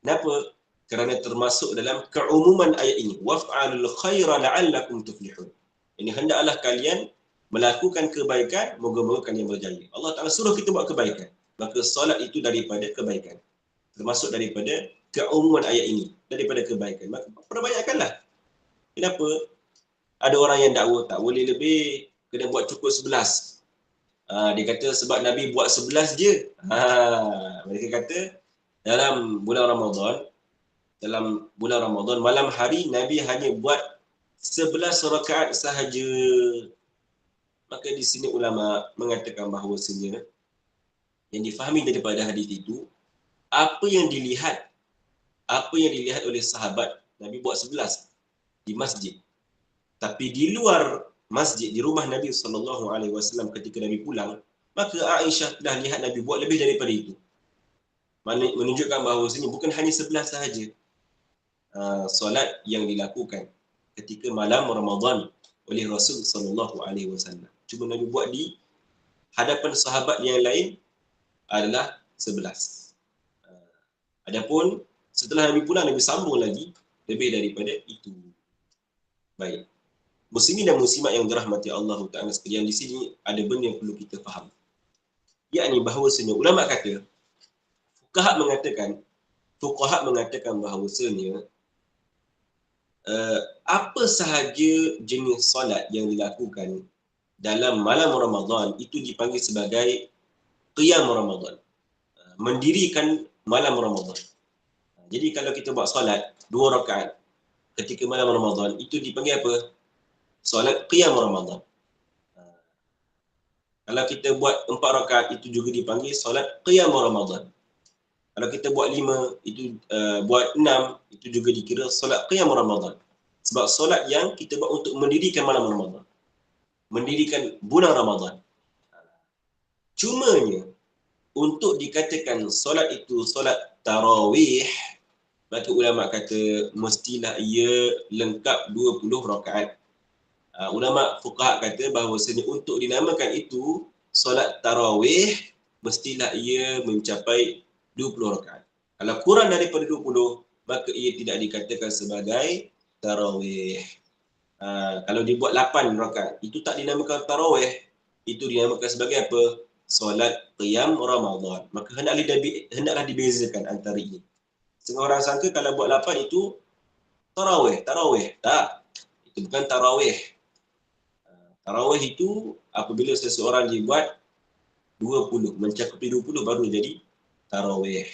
Kenapa? Kerana termasuk dalam keumuman ayat ini. Waf'alul khaira la'allakum tuflihun. Ini hendaklah kalian melakukan kebaikan, moga-moga kalian berjaya. Allah Ta'ala suruh kita buat kebaikan. Maka solat itu daripada kebaikan. Termasuk daripada keumuman ayat ini. Daripada kebaikan. Maka perbanyakkanlah. Kenapa? Ada orang yang dakwa tak boleh lebih, kena buat cukup 11. Dia kata sebab Nabi buat 11 je. Mereka kata dalam bulan Ramadan, malam hari Nabi hanya buat 11 rakaat sahaja. Maka di sini ulama mengatakan bahawasanya yang difahami daripada hadis itu, apa yang dilihat oleh sahabat, Nabi buat 11 di masjid. Tapi di luar masjid, di rumah Nabi SAW ketika Nabi pulang, maka Aisyah dah lihat Nabi buat lebih daripada itu. Menunjukkan bahawasanya bukan hanya 11 sahaja solat yang dilakukan ketika malam Ramadan oleh Rasul SAW. Cuma Nabi buat di hadapan sahabat yang lain adalah 11. Adapun setelah Nabi pulang, Nabi sambung lagi lebih daripada itu. Baik. Muslimin dan muslimat yang dirahmati Allah Ta'ala sekalian, di sini ada benda yang perlu kita faham. Yakni bahawasanya ulama kata, fuqaha mengatakan bahawasanya apa sahaja jenis solat yang dilakukan dalam malam Ramadan itu dipanggil sebagai qiyam Ramadan. Mendirikan malam Ramadan. Jadi kalau kita buat solat 2 rakaat ketika malam Ramadan, itu dipanggil apa? Solat qiyam Ramadan. Kalau kita buat 4 rakaat, itu juga dipanggil solat qiyam Ramadan. Kalau kita buat 5, itu buat 6, itu juga dikira solat qiyam Ramadan. Sebab solat yang kita buat untuk mendirikan malam Ramadan. Mendirikan bulan Ramadan. Cumanya, untuk dikatakan solat itu solat tarawih, maka ulama kata mestilah ia lengkap 20 rakaat. Ulama fuqaha kata bahawasanya untuk dinamakan itu solat tarawih, mestilah ia mencapai 20 rakaat. Kalau kurang daripada 20, maka ia tidak dikatakan sebagai tarawih. Kalau dibuat 8 rakaat, itu tak dinamakan tarawih. Itu dinamakan sebagai apa? Solat qiyam Ramadan. Maka hendaklah dibezakan antara ini. Setengah orang sangka kalau buat 8 itu tarawih. Tak. Itu bukan tarawih. Tarawih itu apabila seseorang dibuat 20, mencakupi 20 baru jadi tarawih.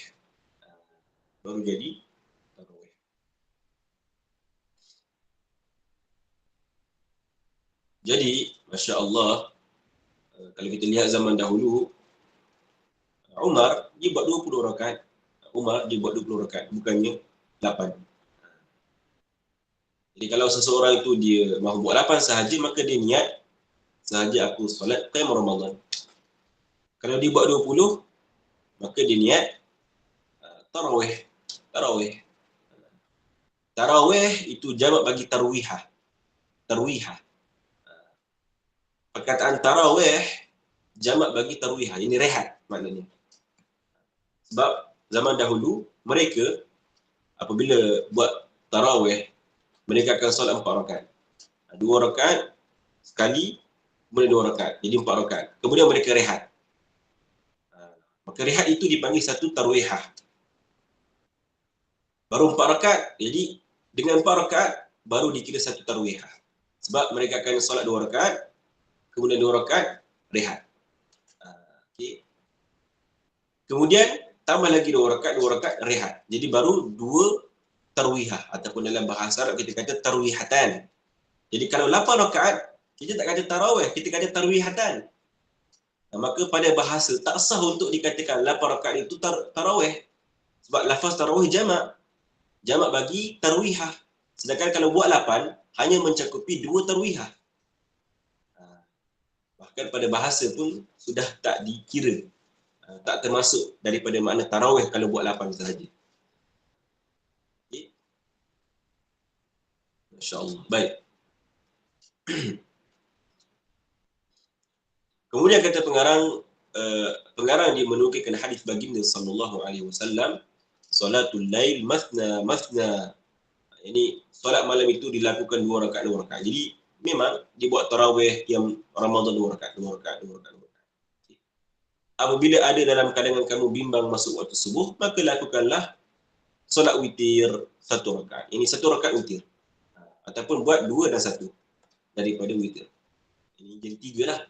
Baru jadi tarawih. Jadi, Masya Allah, kalau kita lihat zaman dahulu, Umar, dia buat 20 rakaat. Bukannya 8. Jadi kalau seseorang itu dia mahu buat 8 sahaja, maka dia niat sahaja aku solat qiyam Ramadan. Kalau dia buat 20, maka dia niat tarawih. Tarawih itu jamak bagi tarwihah. Perkataan tarawih jamak bagi tarwihah. Ini rehat maknanya. Sebab zaman dahulu mereka apabila buat tarawih, mereka akan solat 4 rakaat. 2 rakaat sekali, kemudian 2 rakaat. Jadi 4 rakaat. Kemudian mereka rehat. Maka rehat itu dipanggil satu tarwihah. Baru 4 rakaat. Jadi dengan 4 rakaat baru dikira satu tarwihah. Sebab mereka akan solat 2 rakaat, kemudian 2 rakaat rehat. Okay. Kemudian tambah lagi 2 rakaat rehat. Jadi baru 2 tarwihah, ataupun dalam bahasa Arab kita kata tarwihatan. Jadi kalau 8 rakaat, kita tak kata tarawih, kita kata tarwihatan. Maka pada bahasa tak sah untuk dikatakan 8 rakaat itu tarawih. Sebab lafaz tarawih jamak. Jamak bagi tarwihah. Sedangkan kalau buat 8, hanya mencakupi 2 tarwihah. Bahkan pada bahasa pun sudah tak dikira. Tak termasuk daripada makna tarawih kalau buat 8 sahaja. Okay. Masya-Allah. Baik. Kemudian kata pengarang dia menukilkan hadis baginda sallallahu alaihi wasallam, salatul lail mathna mathna. Ini solat malam itu dilakukan 2 rakaat 2 rakaat. Jadi memang dibuat tarawih yang Ramadan 2 rakaat 2 rakaat 2 rakaat 2 rakaat. Apabila ada dalam kalangan kamu bimbang masuk waktu subuh, maka lakukanlah solat witir 1 rakaat. Ini 1 rakaat witir. Ataupun buat 2 dan 1 daripada witir. Ini jadi 3 lah.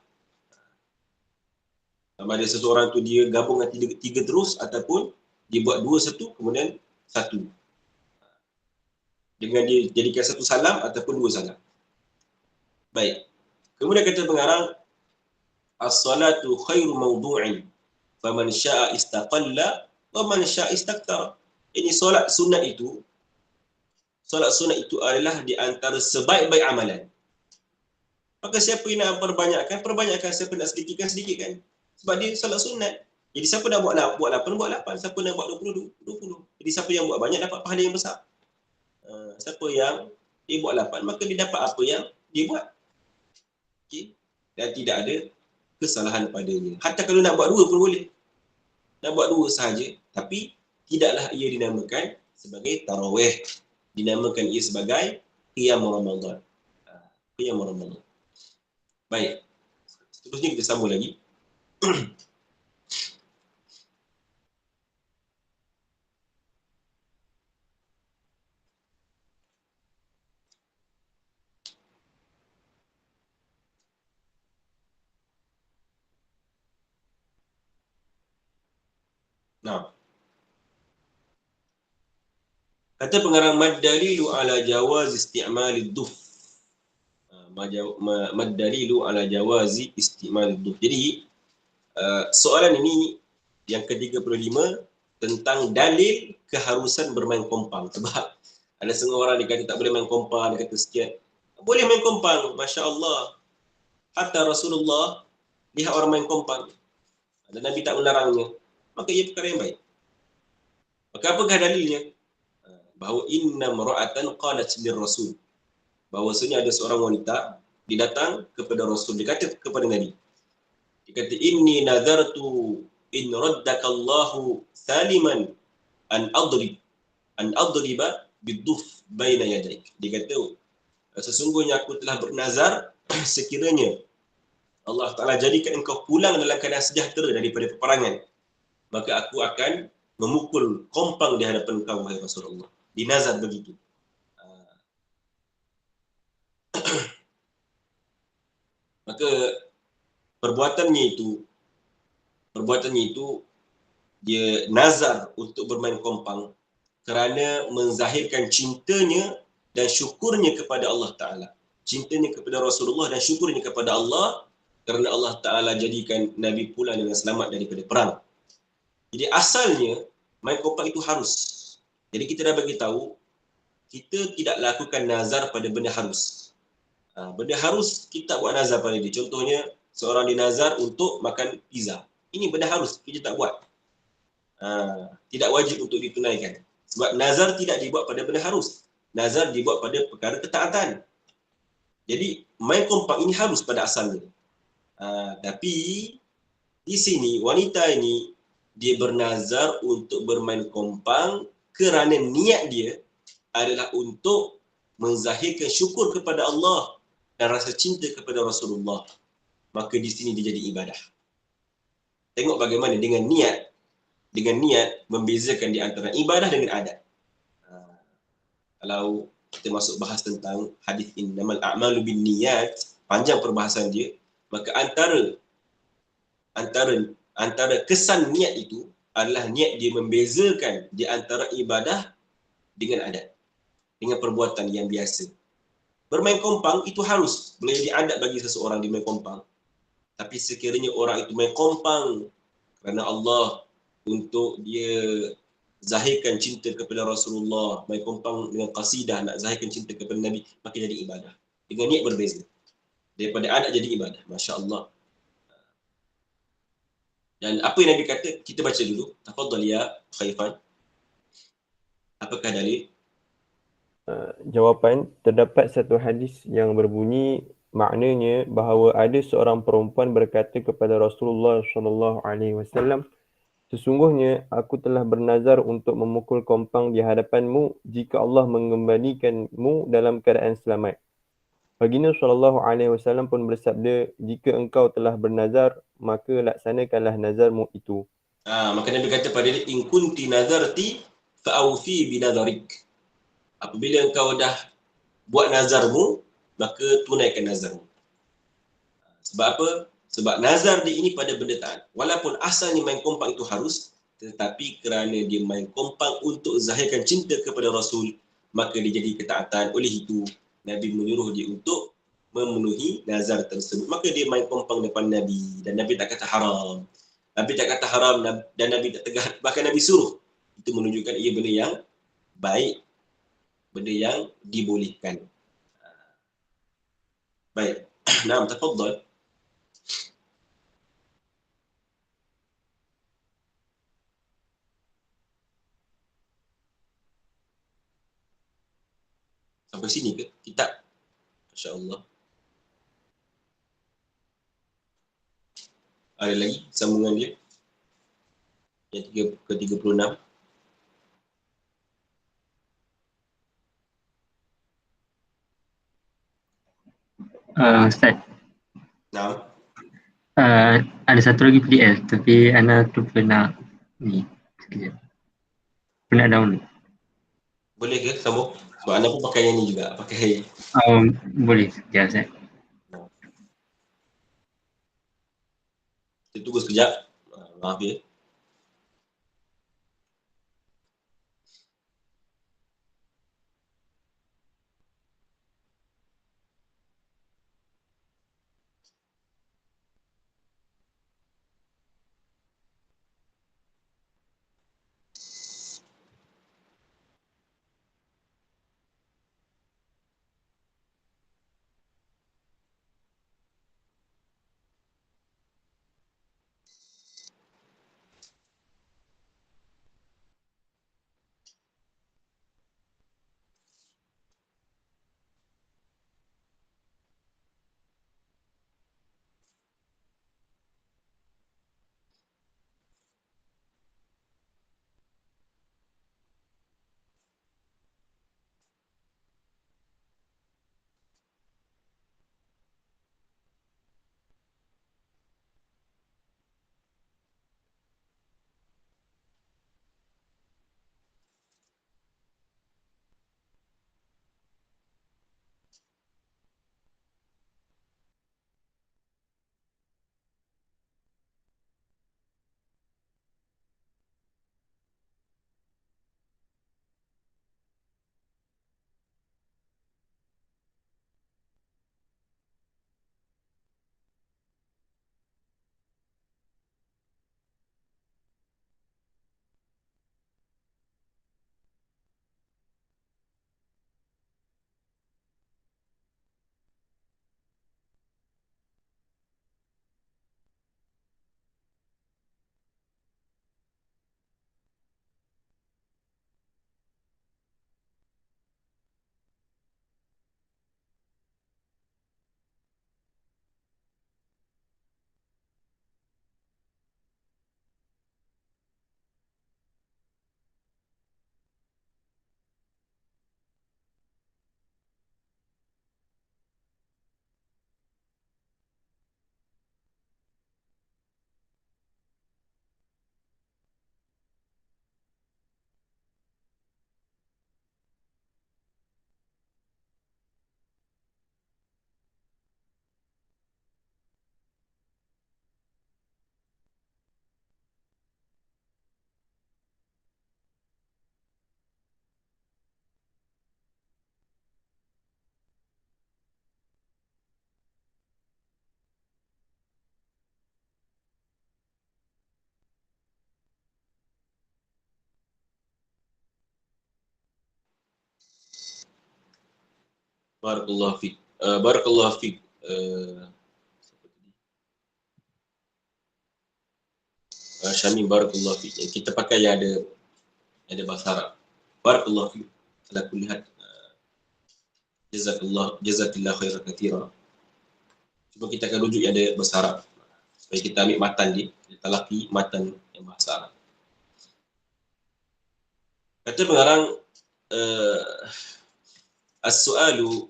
Sama ada seseorang tu dia gabung dengan 3 terus, ataupun dia buat 2 1 kemudian 1. Dengan dia jadikan 1 salam ataupun 2 salam. Baik. Kemudian kata pengarang, as-salatu khairu mawdu'in faman syaa istaqalla wa man syaa istakthara. Ini solat sunat itu adalah di antara sebaik-baik amalan. Maka siapa yang nak perbanyakkan, siapa nak sedikitkan. Sebab dia solat sunat. Jadi siapa nak buat 8, buat 8. Siapa nak buat 20. Jadi siapa yang buat banyak dapat pahala yang besar. Siapa yang dia buat 8, maka dia dapat apa yang dia buat. Okay. Dan tidak ada kesalahan padanya. Hatta kalau nak buat 2 pun boleh. Nak buat 2 sahaja, tapi tidaklah ia dinamakan sebagai tarawih. Dinamakan ia sebagai qiyam Ramadan. Qiyam Ramadan. Baik. Seterusnya kita sambung lagi. Nah. Kata pengarang mad dalilu ala jawaz isti'malid duf. Mad dalilu ala jawazi isti'malid duf. Jadi soalan ini yang ke-35 tentang dalil keharusan bermain kompang. Sebab ada setengah orang dia kata tak boleh main kompang, dia kata sekian. Boleh main kompang, masya-Allah. Hatta Rasulullah lihat orang main kompang dan Nabi tak melarangnya. Maka ia perkara yang baik. Maka apakah dalilnya? Bahawa inna mar'atan qalat lir rasul. Bahawasanya ada seorang wanita dia datang kepada Rasul, dia kata kepada Nabi. Dia kata inni nadartu in raddakallahu saliman an adriba biduf baina yadaik. Dia kata sesungguhnya aku telah bernazar sekiranya Allah Ta'ala jadikan engkau pulang dalam keadaan sejahtera daripada peperangan, maka aku akan memukul kompang di hadapan engkau, wahai Rasulullah. Dinazar begitu. Maka perbuatannya itu dia nazar untuk bermain kompang kerana menzahirkan cintanya dan syukurnya kepada Allah Ta'ala. Cintanya kepada Rasulullah dan syukurnya kepada Allah kerana Allah Ta'ala jadikan Nabi pulang dengan selamat daripada perang. Jadi asalnya main kompang itu harus. Jadi kita dah bagi tahu kita tidak lakukan nazar pada benda harus. Benda harus kita buat nazar pada dia. Contohnya seorang dinazar untuk makan pizza. Ini benda harus, kita tak buat. Tidak wajib untuk ditunaikan. Sebab nazar tidak dibuat pada benda harus. Nazar dibuat pada perkara ketaatan. Jadi main kompang ini harus pada asalnya. Tapi di sini wanita ini dia bernazar untuk bermain kompang kerana niat dia adalah untuk menzahirkan syukur kepada Allah dan rasa cinta kepada Rasulullah. Maka di sini dia jadi ibadah. Tengok bagaimana dengan niat dengan niat membezakan di antara ibadah dengan adat. Kalau kita masuk bahas tentang hadis innamal a'malu binniyat, panjang perbahasan dia, maka antara kesan niat itu adalah niat dia membezakan di antara ibadah dengan adat, dengan perbuatan yang biasa. Bermain kompang itu harus, boleh jadi adat bagi seseorang di main kompang. Tapi sekiranya orang itu main kompang kerana Allah, untuk dia zahirkan cinta kepada Rasulullah, main kompang dengan qasidah nak zahirkan cinta kepada Nabi, maka jadi ibadah. Dengan niat berbeza. Daripada adat jadi ibadah. Masya Allah. Dan apa yang Nabi kata, kita baca dulu. Tafadhal ya Khaifan. Apakah dalil? Jawapan, terdapat satu hadis yang berbunyi maknanya bahawa ada seorang perempuan berkata kepada Rasulullah SAW, sesungguhnya aku telah bernazar untuk memukul kompang di hadapanmu jika Allah mengembalikanmu dalam keadaan selamat. Baginda SAW pun bersabda, jika engkau telah bernazar, maka laksanakanlah nazarmu itu. Maka Nabi kata pada dia, in kunti nazarti fa'awfi binadharik. Apabila engkau dah buat nazarmu, maka tunaikan nazarmu. Sebab apa? Sebab nazar dia ini pada benda taat. Walaupun asalnya main kompang itu harus, tetapi kerana dia main kompang untuk zahirkan cinta kepada Rasul, maka dia jadi ketaatan. Oleh itu, Nabi menyuruh dia untuk memenuhi nazar tersebut. Maka dia main kompang depan Nabi. Dan Nabi tak kata haram. Nabi tak kata haram dan Nabi tak tegas. Bahkan Nabi suruh. Itu menunjukkan ia benda yang baik. Benda yang dibolehkan. Baik. Naam, tafadhal. Sampai sini ke? Kitab. Masya Allah. Ada lagi sambungan dia? Yang ke-36. Ustaz, Nah, ada satu lagi PDF tapi Ana terlupa nak ni. Sekejap. Aku nak download. boleh ke sambung? Sebab anda pun pakai yang ni juga. Pakai. Boleh sekejap Ustaz. Kita tunggu sekejap. Maaf ya. Barakallahu fiik. Barakallahu fiik. Syamim, barakallahu fiik. Kita pakai yang ada bahasa Arab. Barakallahu fiik. Ala kulli hal. Jazakillah khairan katsira. Cuba kita akan rujuk yang ada bahasa Arab supaya kita ambil matan dia, talaqi matan yang bahasa Arab. Kata pengarang as-su'alu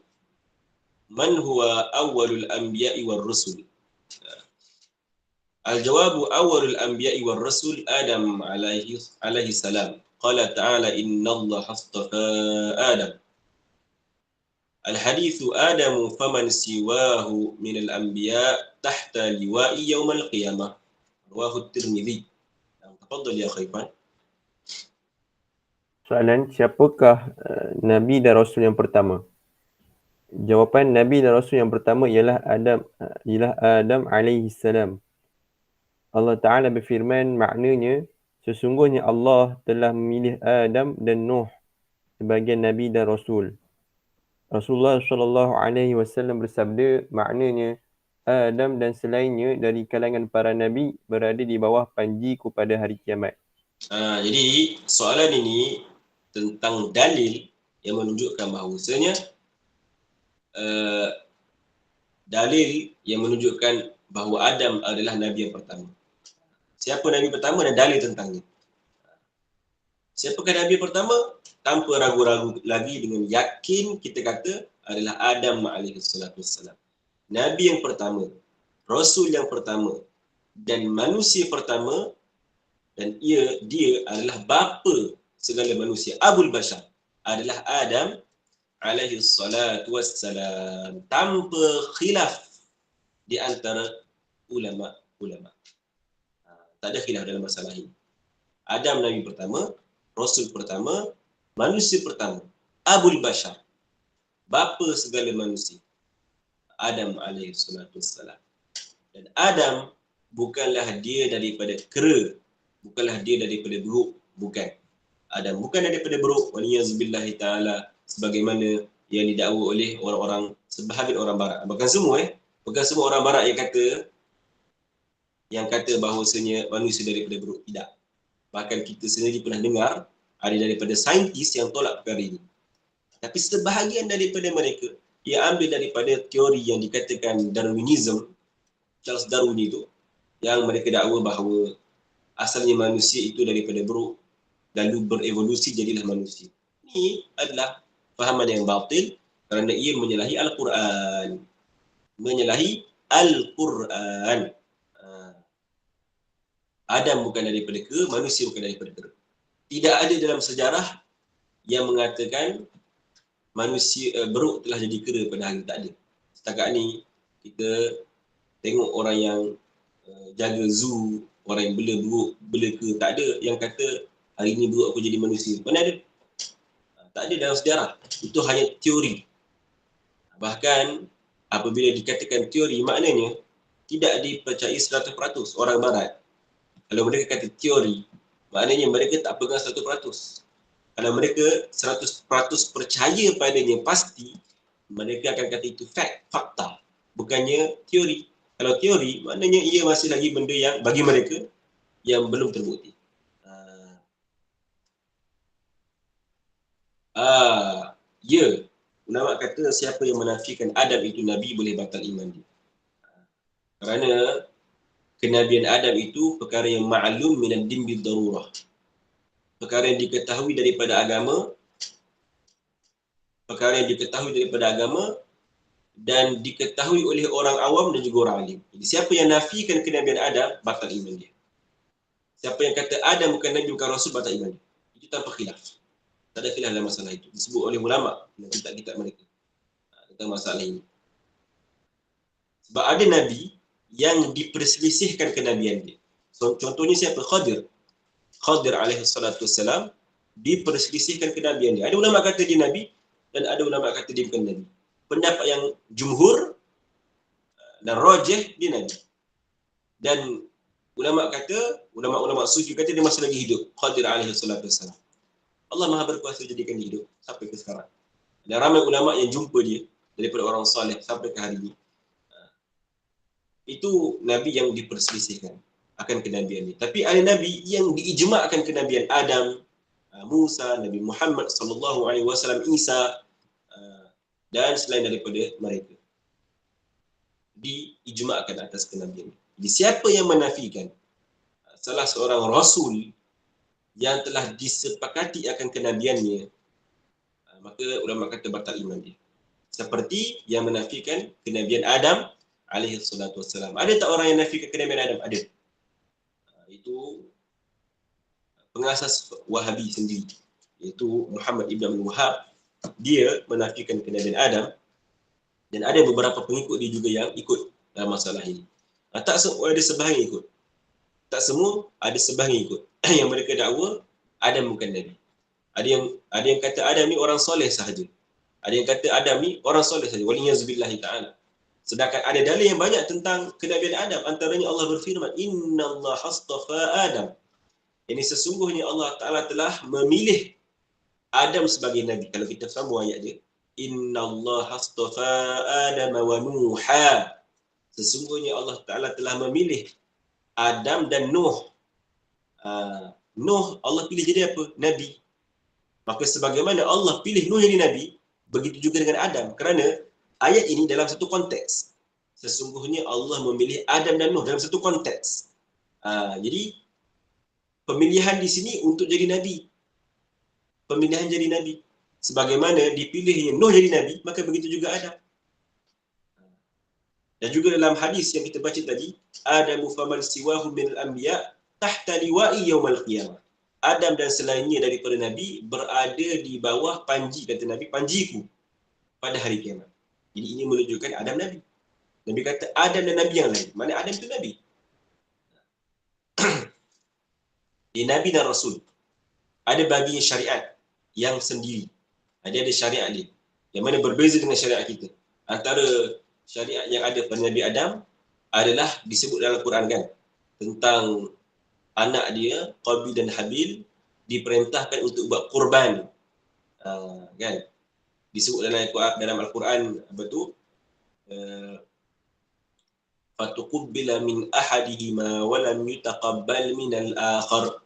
man huwa awwalul anbiya'i war rusul. Al-jawabu awwalul anbiya'i war rasul Adam alaihi salam. Qala ta'ala innallaha astafa Adam. Al-hadithu Adamu faman siwahu minal anbiya tahta liwa'i yawmal qiyamah. Rawahu at-Tirmidzi. Tafadhal ya Khaifan. Soalan, siapakah Nabi dan Rasul yang pertama? Jawapan, Nabi dan Rasul yang pertama ialah Adam alaihi salam. Allah Ta'ala berfirman, maknanya, sesungguhnya Allah telah memilih Adam dan Nuh sebagai Nabi dan Rasul. Rasulullah SAW bersabda, maknanya, Adam dan selainnya dari kalangan para Nabi berada di bawah panjiku pada hari kiamat. Jadi soalan ini tentang dalil yang menunjukkan bahawasanya dalil yang menunjukkan bahawa Adam adalah Nabi yang pertama. Siapa Nabi pertama dan dalil tentangnya. Siapakah Nabi pertama? Tanpa ragu-ragu lagi, dengan yakin kita kata adalah Adam alaihissalam. Nabi yang pertama, Rasul yang pertama dan manusia pertama, dan dia adalah bapa segala manusia. Abul Bashar adalah Adam alaihissalam, tanpa khilaf di antara ulama. Tak ada khilaf dalam masalah ini. Adam Nabi pertama, Rasul pertama, manusia pertama. Abul Bashar, bapa segala manusia. Adam alaihissalam. Dan Adam bukanlah dia daripada kera, bukanlah dia daripada beruk, bukan. Adam bukan daripada beruk, waliyazubillahi ta'ala, sebagaimana yang didakwa oleh orang-orang, sebahagian orang barat. Bukan semua orang barat yang kata bahawasanya manusia daripada beruk. Tidak. Bahkan kita sendiri pernah dengar ada daripada saintis yang tolak perkara ini. Tapi sebahagian daripada mereka, ia ambil daripada teori yang dikatakan Darwinism, Charles Darwin itu, yang mereka dakwa bahawa asalnya manusia itu daripada beruk, lalu berevolusi jadilah manusia. Ini adalah fahaman yang batil kerana ia menyalahi Al-Quran. Adam bukan daripada kera, manusia bukan daripada kera. Tidak ada dalam sejarah yang mengatakan manusia beruk telah jadi kera pada hari, tak ada. Setakat ni kita tengok orang yang jaga zoo, orang yang bela kera, tak ada yang kata hari ni beruk aku jadi manusia. Mana ada? Tak ada dalam sejarah. Itu hanya teori. Bahkan apabila dikatakan teori, maknanya tidak dipercayai 100% orang barat. Kalau mereka kata teori, maknanya mereka tak pegang 100%. Kalau mereka 100% percaya padanya pasti, mereka akan kata itu fakta. Bukannya teori. Kalau teori, maknanya ia masih lagi benda yang bagi mereka yang belum terbukti. Ya, ulama kata siapa yang menafikan Adam itu Nabi boleh batal iman dia. Kerana kenabian Adam itu perkara yang ma'lum minad din bid darurah. Perkara yang diketahui daripada agama, dan diketahui oleh orang awam dan juga orang alim. Jadi siapa yang nafikan kenabian Adam, batal iman dia. Siapa yang kata Adam bukan Nabi, bukan Rasul, batal iman dia. Itu tanpa khilaf. Tak ada khilaf dalam masalah itu. Disebut oleh ulama dalam kitab-kitab mereka tentang masalah ini. Sebab ada Nabi yang diperselisihkan kenabian dia. Contohnya siapa? Khadir alaihissalam diperselisihkan kenabian dia. Ada ulama kata dia Nabi dan ada ulama kata dia bukan Nabi. Pendapat yang jumhur dan rajih dia Nabi. Dan ulama sufi kata dia masih lagi hidup. Khadir alaihissalam. Allah Maha berkuasa jadikan dia hidup sampai ke sekarang. Dan ramai ulama yang jumpa dia daripada orang soleh sampai ke hari ini. Itu nabi yang diperselisihkan akan kenabian ini. Tapi ada nabi yang diijma'kan kenabian. Adam, Musa, Nabi Muhammad sallallahu alaihi wasallam, Isa dan selain daripada mereka diijma'kan atas kenabian. Jadi siapa yang menafikan salah seorang rasul yang telah disepakati akan kenabiannya, maka ulama kata batal iman dia. Seperti yang menafikan kenabian Adam alaihi salatu wassalam. Ada tak orang yang nafikan kenabian Adam? Ada. Itu pengasas Wahabi sendiri, iaitu Muhammad Ibn Abdul Wahab. Dia menafikan kenabian Adam dan ada beberapa pengikut dia juga yang ikut dalam masalah ini. Tak semua, ada sebahagian ikut. Tak semua, ada sebahagian ikut. Yang mereka dakwa Adam bukan nabi. Ada yang kata Adam ni orang soleh sahaja. Ada yang kata Adam ni orang soleh sahaja. Waliyazbillahi ta'ala. Sedangkan ada dalil yang banyak tentang kenabian Adam. Antaranya Allah berfirman, Innallaha astafa Adam. Ini sesungguhnya Allah Ta'ala telah memilih Adam sebagai nabi. Kalau kita sambung ayat dia, Innallaha astafa Adam wa Nuha. Sesungguhnya Allah Ta'ala telah memilih Adam dan Nuh. Nuh Allah pilih jadi apa? Nabi. Maka sebagaimana Allah pilih Nuh jadi nabi, begitu juga dengan Adam. Kerana ayat ini dalam satu konteks. Sesungguhnya Allah memilih Adam dan Nuh dalam satu konteks. Jadi pemilihan di sini untuk jadi nabi. Pemilihan jadi nabi. Sebagaimana dipilihnya Nuh jadi nabi, maka begitu juga Adam. Dan juga dalam hadis yang kita baca tadi, Adamu faman siwahu minal anbiya tahta liwa'i yaumal qiyamah. Adam dan selainnya daripada Nabi berada di bawah panji, kata Nabi, panjiku pada hari kiamat. Jadi ini menunjukkan Adam Nabi. Nabi kata Adam dan Nabi yang lain. Mana Adam itu Nabi? Dia Nabi dan Rasul. Ada bagian syariat yang sendiri. Dia ada syariat dia. Yang mana berbeza dengan syariat kita. Antara syariat yang ada pada Nabi Adam adalah disebut dalam Al-Quran kan. Tentang anak dia, Qabil dan Habil, diperintahkan untuk buat kurban. Kan? Disebut dalam Al-Quran, apa tu? Fatuqubbila min ahadihima wa lam yutaqabbal min al-akhar.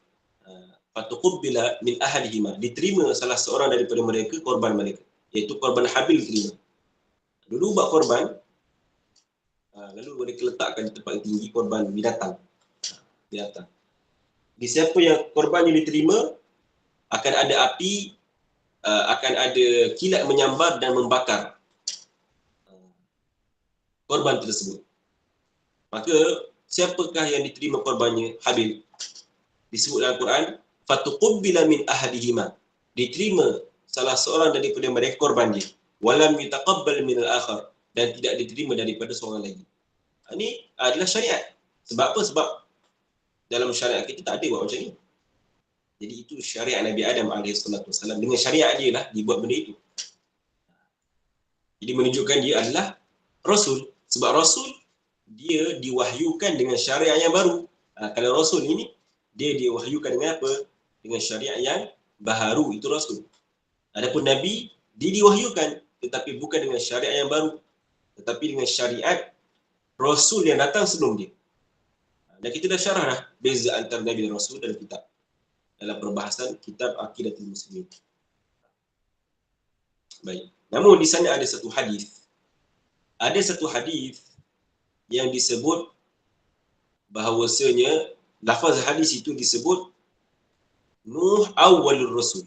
Fatuqubbila min ahadihima. Diterima salah seorang daripada mereka korban mereka. Iaitu korban Habil diterima. Dulu buat korban, lalu mereka letakkan di tempat yang tinggi korban binatang. Binatang. Di siapa yang korbannya diterima, akan ada api, akan ada kilat menyambar dan membakar korban tersebut. Maka siapakah yang diterima korbannya? Habil. Disebut dalam Quran, fatuqubbila min ahadihima. Diterima salah seorang daripada mereka korban dia. Walam yutaqabbal min al-akhar. Dan tidak diterima daripada seorang lagi. Ini adalah syariat. Sebab apa? Sebab dalam syariat kita tak ada buat macam ni. Jadi itu syariat Nabi Adam AS. Dengan syariat dia lah dibuat benda itu. Jadi menunjukkan dia adalah Rasul. Sebab Rasul, dia diwahyukan dengan syariat yang baru. Kalau Rasul ini, dia diwahyukan dengan apa? Dengan syariat yang baharu. Itu Rasul. Adapun Nabi, dia diwahyukan. Tetapi bukan dengan syariat yang baru. Tetapi dengan syariat Rasul yang datang sebelum dia. Dan kita dah syarah dah beza antara Nabi dan Rasul dalam kitab. Dalam perbahasan kitab Aqidatul Muslimin. Baik. Namun di sana ada satu hadis. Ada satu hadis yang disebut bahawasanya lafaz hadis itu disebut Nuh awwalur Rasul.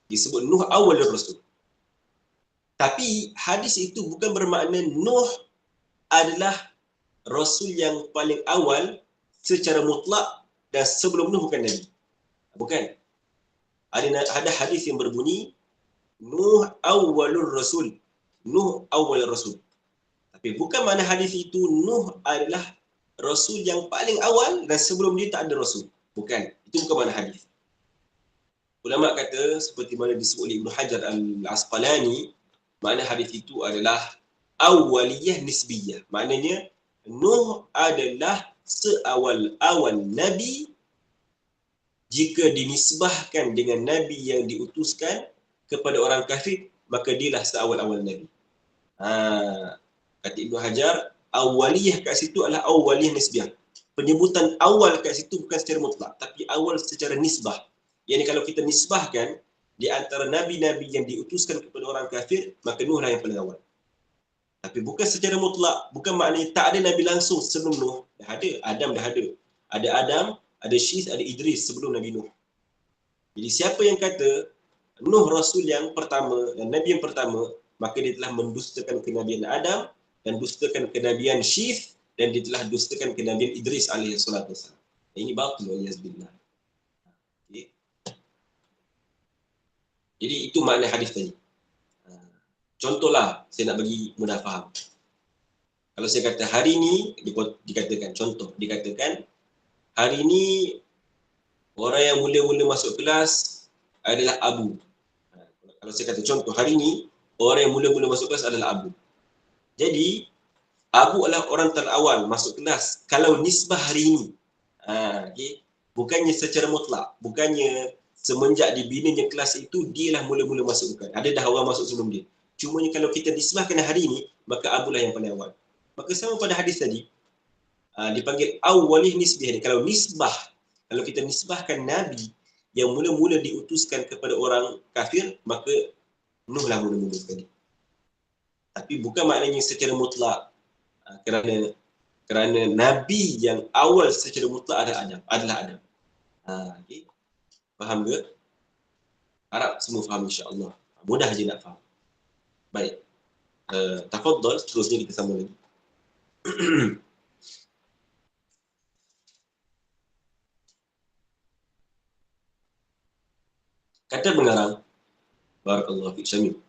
Disebut Nuh awwalur Rasul. Tapi hadis itu bukan bermakna Nuh adalah Rasul yang paling awal secara mutlak dan sebelum Nuh bukan Nabi. Bukan. Ada hadis yang berbunyi Nuh awwalur Rasul. Nuh awwalur Rasul. Tapi bukan makna hadis itu Nuh adalah Rasul yang paling awal dan sebelum dia tak ada Rasul. Bukan. Itu bukan makna hadis. Ulama kata seperti mana disebut oleh Ibnu Hajar Al-Asqalani, makna hadis itu adalah awwaliyah nisbiyah. Maknanya Nuh adalah seawal-awal Nabi jika dinisbahkan dengan Nabi yang diutuskan kepada orang kafir, maka dialah seawal-awal Nabi. Kata Ibnu Hajar, awaliyah kat situ adalah awaliyah nisbiyah. Penyebutan awal kat situ bukan secara mutlak, tapi awal secara nisbah. Yani kalau kita nisbahkan di antara nabi-nabi yang diutuskan kepada orang kafir, maka Nuh lah yang paling awal. Tapi bukan secara mutlak, bukan maknanya tak ada nabi langsung sebelum Nuh. Dah ada, Adam dah ada. Ada Adam, ada Syith, ada Idris sebelum Nabi Nuh. Jadi siapa yang kata Nuh Rasul yang pertama dan Nabi yang pertama, maka dia telah mendustakan kenabian Adam dan dustakan kenabian Syith dan dia telah dustakan kenabian Idris alaihi salatu wasallam. Ini batil waliyazbillah. Okay. Jadi itu makna hadis tadi. Contohlah, saya nak bagi mudah faham. Kalau saya kata hari ni, dikatakan contoh, dikatakan hari ni orang yang mula-mula masuk kelas adalah Abu. Kalau saya kata contoh, hari ni orang yang mula-mula masuk kelas adalah Abu. Jadi Abu adalah orang terawal masuk kelas kalau nisbah hari ini. Okay. Bukannya secara mutlak, bukannya semenjak dibinanya kelas itu dialah mula-mula masuk, bukan. Ada dah orang masuk sebelum dia. Cumanya kalau kita nisbahkan hari ini, maka Abu lah yang paling awal. Maka sama pada hadis tadi, dipanggil awalih nisbiyah. Kalau nisbah, kalau kita nisbahkan Nabi yang mula-mula diutuskan kepada orang kafir, maka Nuh lah mula-mula sekali. Tapi bukan maknanya secara mutlak, kerana Nabi yang awal secara mutlak adalah Adam. Okay. Faham ke? Harap semua faham insya-Allah. Mudah je nak faham. Baik. Tafadhal, seterusnya kita sambung lagi. Kata pengarang, barakallahu fiik Syamil.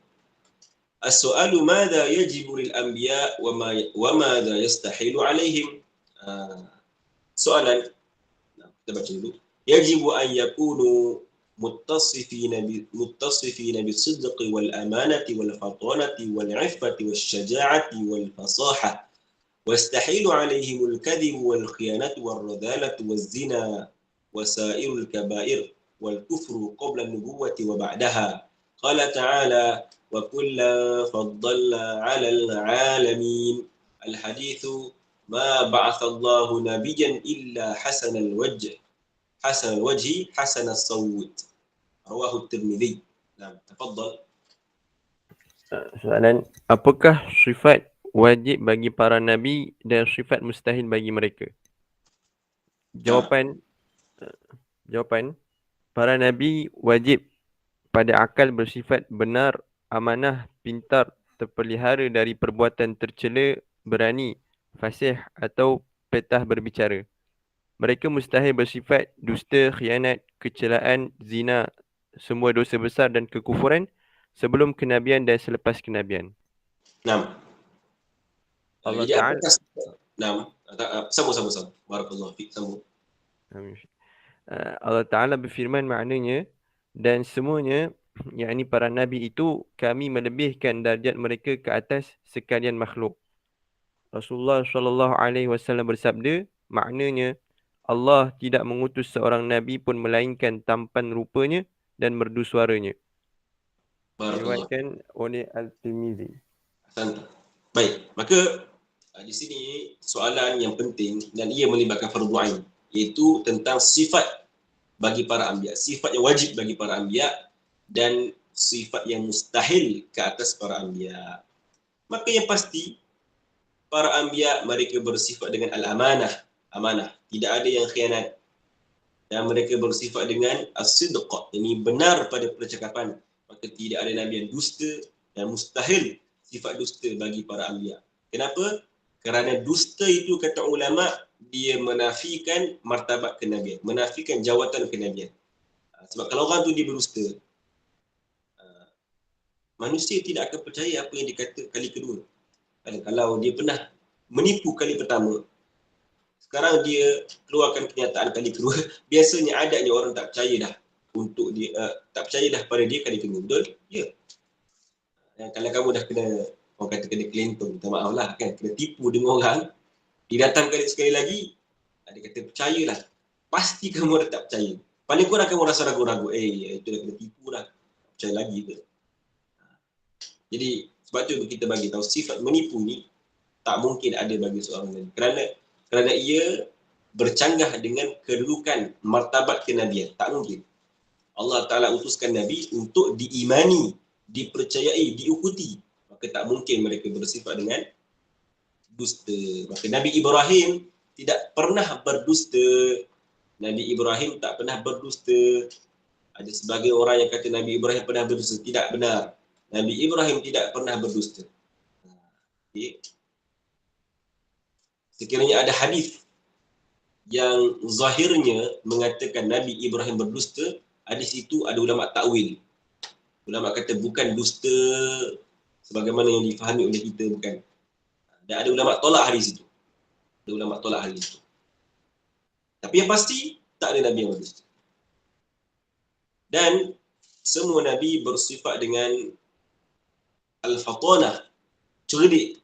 As-su'alu madza yajibu lil anbiya wa madza yastahilu alaihim. Soalan, kita baca dulu. Yajibu an yakunu muttasifina bis-sidqi wal amanati wal fatanati wal 'iffati wash syaja'ati wal fasahah. ويستحيل عليهم الكذب والخيانة والرذالة والزنا وسائر الكبائر والكفر قبل النبوة وبعدها. قال تعالى وكلا فضلنا على العالمين. الحديث ما بعث الله نبيا إلا حسن الوجه حسن الصوت. رواه الترمذي. نعم تفضل. Soalan, apakah sifat wajib bagi para nabi dan sifat mustahil bagi mereka? Jawapan, para nabi wajib pada akal bersifat benar, amanah, pintar, terpelihara dari perbuatan tercela, berani, fasih atau petah berbicara. Mereka mustahil bersifat dusta, khianat, kecelaan, zina, semua dosa besar dan kekufuran sebelum kenabian dan selepas kenabian. Naam. Allah Jadi Ta'ala. Naam. Sambung. Barakallahu fiik. Sambung. Allah Ta'ala berfirman maknanya, dan semuanya, yakni para nabi itu, kami melebihkan darjat mereka ke atas sekalian makhluk. Rasulullah SAW bersabda, maknanya, Allah tidak mengutus seorang nabi pun melainkan tampan rupanya dan merdu suaranya. Diriwayatkan oleh Al-Tirmizi. Baik, maka di sini soalan yang penting dan ia melibatkan fardu ain, iaitu tentang sifat bagi para anbiya, sifat yang wajib bagi para anbiya dan sifat yang mustahil ke atas para anbiya. Maka yang pasti para anbiya mereka bersifat dengan al-amanah, amanah, tidak ada yang khianat, dan mereka bersifat dengan as-sidq, ini benar pada percakapan. Maka tidak ada nabi yang dusta dan mustahil sifat dusta bagi para anbiya. Kenapa? Kerana dusta itu kata ulama dia menafikan martabat kenabian, menafikan jawatan kenabian. Sebab kalau orang tu dia berdusta, manusia tidak akan percaya apa yang dikata kali kedua. Kalau dia pernah menipu kali pertama, sekarang dia keluarkan kenyataan kali kedua, biasanya adanya orang tak percaya dah untuk dia, tak percaya dah pada dia kali kedua. Betul? Ya. Dan kalau kamu dah kena, orang kata kena kelentong, minta maaf lah kan, kena tipu dengan orang, dia datang sekali lagi, dia kata percayalah, pasti kamu dah tak percaya. Paling kurang kamu rasa ragu-ragu, itu dah kena tipu dah, percaya lagi ke. Jadi Sebab tu kita bagi tahu sifat menipu ni tak mungkin ada bagi seorang nabi. Kerana ia bercanggah dengan kedudukan martabat kenabian. Tak mungkin. Allah Ta'ala utuskan Nabi untuk diimani, dipercayai, diikuti. Maka tak mungkin mereka bersifat dengan dusta. Maka Nabi Ibrahim tidak pernah berdusta. Nabi Ibrahim tak pernah berdusta. Ada sebagai orang yang kata Nabi Ibrahim pernah berdusta. Tidak benar. Nabi Ibrahim tidak pernah berdusta. Okay. Sekiranya ada hadis yang zahirnya mengatakan Nabi Ibrahim berdusta, di situ ada ulama takwil. Ulama kata bukan dusta sebagaimana yang difahami oleh kita, bukan. Dan ada ulama tolak hadis itu. Ada ulama tolak hadis itu. Tapi yang pasti tak ada Nabi yang berdusta. Dan semua Nabi bersifat dengan al-fatanah, cerdik.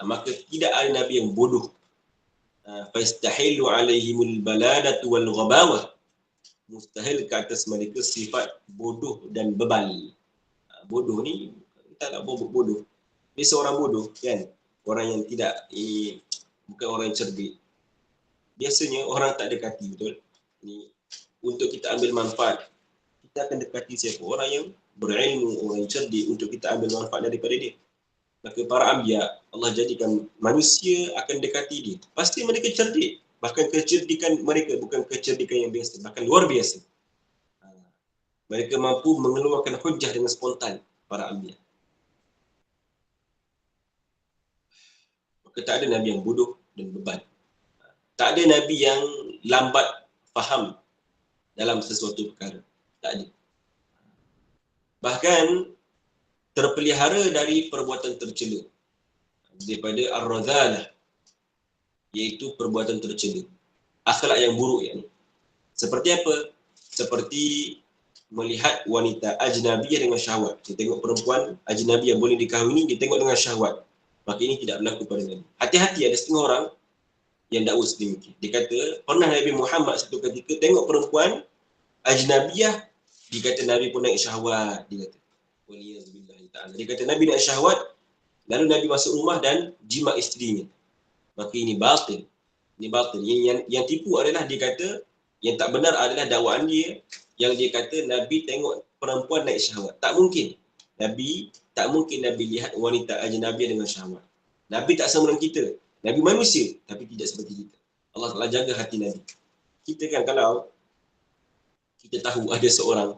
Maka tidak ada Nabi yang bodoh. Fastahilu alaihimul baladatu wal ghabawah. Mustahil ke atas mereka sifat bodoh dan bebal. Bodoh ni, kita tak bodoh. Dia seorang bodoh, kan? Orang yang tidak, bukan orang yang cerdik. Biasanya orang tak dekati, betul? Ni, untuk kita ambil manfaat, kita akan dekati siapa? Orang yang berilmu, orang yang cerdik, untuk kita ambil manfaat daripada dia. Maka para anbiya, Allah jadikan manusia akan dekati dia. Pasti mereka cerdik. Bahkan kecerdikan mereka bukan kecerdikan yang biasa, bahkan luar biasa. Mereka mampu mengeluarkan hujah dengan spontan, para anbiya. Maka tak ada Nabi yang bodoh dan beban. Tak ada Nabi yang lambat faham dalam sesuatu perkara. Tak ada. Bahkan terpelihara dari perbuatan tercela. Daripada ar-radhalah, iaitu perbuatan tercela. Akhlak yang buruk yang ni. Seperti apa? Seperti melihat wanita ajnabiyah dengan syahwat. Dia tengok perempuan ajnabi yang boleh dikahwini, dia tengok dengan syahwat. Maka ini tidak berlaku pada Nabi. Hati-hati, ada setengah orang yang dakwa sedemikian. Dia kata, pernah Nabi Muhammad satu ketika tengok perempuan ajnabiyah, dia kata Nabi pun naik syahwat. Dia kata, waliyazubillah ta'ala. Dia kata Nabi naik syahwat, lalu Nabi masuk rumah dan jima isterinya. Maka ini batil. Ini batil. Yang tipu adalah dia kata, yang tak benar adalah dakwaan dia, yang dia kata Nabi tengok perempuan naik syahwat. Tak mungkin. Tak mungkin Nabi lihat wanita ajnabiyah dengan syahwat. Nabi tak sama dengan kita. Nabi manusia, tapi tidak seperti kita. Allah telah jaga hati Nabi. Kita kan kalau kita tahu ada seorang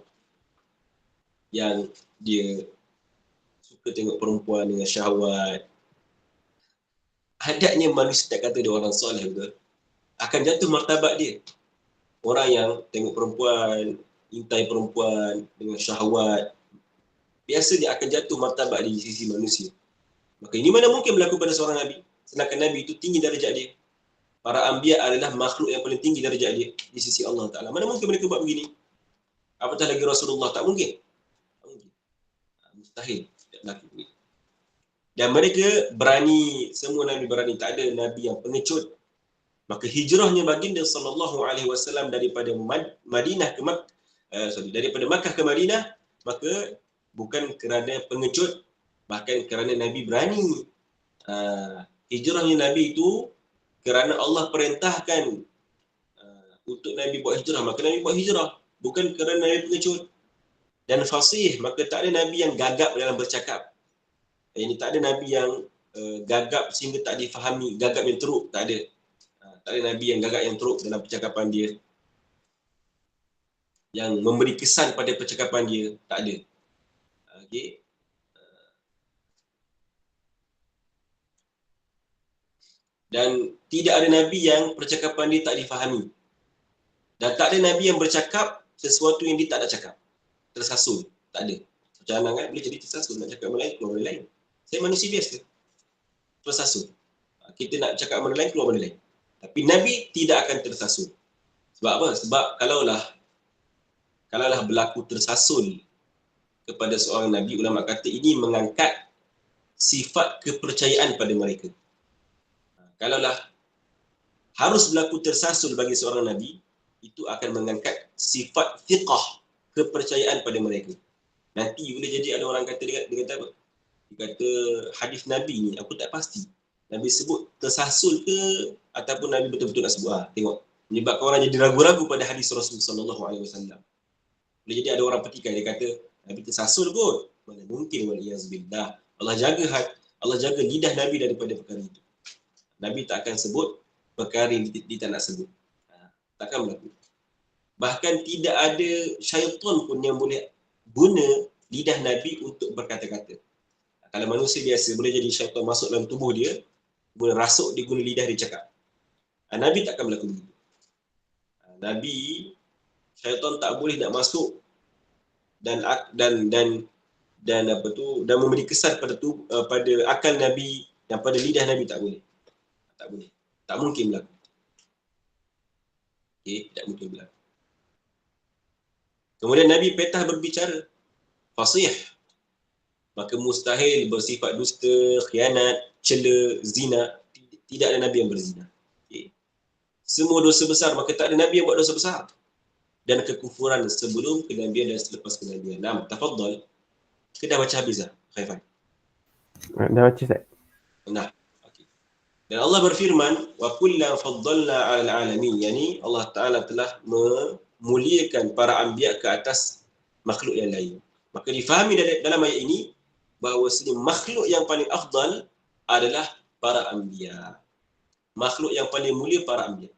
yang dia suka tengok perempuan dengan syahwat, hadapnya manusia tak kata dia orang soleh ke, akan jatuh martabat dia. Orang yang tengok perempuan, intai perempuan dengan syahwat, biasa dia akan jatuh martabat di sisi manusia. Maka ini mana mungkin berlaku pada seorang Nabi? Sedangkan Nabi itu tinggi darjat dia. Para anbiya adalah makhluk yang paling tinggi darjat dia di sisi Allah Ta'ala. Mana mungkin mereka buat begini? Apatah lagi Rasulullah, tak mungkin. Tak mungkin. Mustahil tidak berlaku begini. Dan mereka berani, semua Nabi berani. Tak ada Nabi yang pengecut. Maka hijrahnya baginda SAW daripada Madinah ke daripada Makkah ke Madinah, maka bukan kerana pengecut, bahkan kerana Nabi berani. Hijrahnya Nabi itu kerana Allah perintahkan untuk Nabi buat hijrah, maka Nabi buat hijrah. Bukan kerana Nabi pengecut. Dan fasih, maka tak ada Nabi yang gagap dalam bercakap. Ini tak ada Nabi yang gagap sehingga tak difahami, gagap yang teruk, tak ada. Tak ada Nabi yang gagap yang teruk dalam percakapan dia, yang memberi kesan pada percakapan dia, tak ada. Okey. Dan tidak ada Nabi yang percakapan dia tak difahami. Dan tak ada Nabi yang bercakap sesuatu yang dia tak nak cakap. Tersasul. Tak ada. Macam Anang kan, boleh jadi tersasul. Nak cakap benda lain, keluar benda lain. Saya manusia biasa. Tersasul. Kita nak cakap benda lain, keluar benda lain. Tapi Nabi tidak akan tersasul. Sebab apa? Sebab kalaulah berlaku tersasul kepada seorang Nabi, ulama kata ini mengangkat sifat kepercayaan pada mereka. Kalaulah harus berlaku tersasul bagi seorang Nabi, itu akan mengangkat sifat thiqah, kepercayaan pada mereka. Nanti boleh jadi ada orang kata, dia kata apa? Dia kata hadis Nabi ni aku tak pasti. Nabi sebut tersasul ke ataupun Nabi betul-betul nak sebut. Tengok. Menyebabkan orang jadi ragu-ragu pada hadis Rasul sallallahu alaihi wasallam. Boleh jadi ada orang petikai dia kata Nabi tersasul kot. Mana mungkin waliyazbillah. Allah jaga lidah Nabi daripada perkara itu. Nabi tak akan sebut perkara yang dia tak nak sebut. Takkan berlaku. Bahkan tidak ada syaitan pun yang boleh guna lidah Nabi untuk berkata-kata. Kalau manusia biasa boleh jadi syaitan masuk dalam tubuh dia, boleh rasuk dia guna lidah dia cakap. Nabi takkan berlaku begitu. Nabi, syaitan tak boleh nak masuk dan memberi kesan pada pada akal Nabi dan pada lidah Nabi tak boleh. Tak boleh. Tak mungkin berlaku. Okey, tak mungkin berlaku. Kemudian Nabi petah berbicara fasih. Maka mustahil bersifat dusta, khianat, cela, zina. Tidak ada Nabi yang berzina. Okay. Semua dosa besar, maka tak ada Nabi yang buat dosa besar. Dan kekufuran sebelum kenabian dan selepas kenabian. Nah, tafadhal. Kita dah baca habis dah, Khaifan? Dah baca, Ustaz? Nah, okay. Dan Allah berfirman, wa kullan faddalna 'alal 'alamin. Yani Allah Taala telah memuliakan para anbiya ke atas makhluk yang lain. Maka difahami dalam ayat ini bahawa makhluk yang paling afdal adalah para anbiya. Makhluk yang paling mulia para anbiya.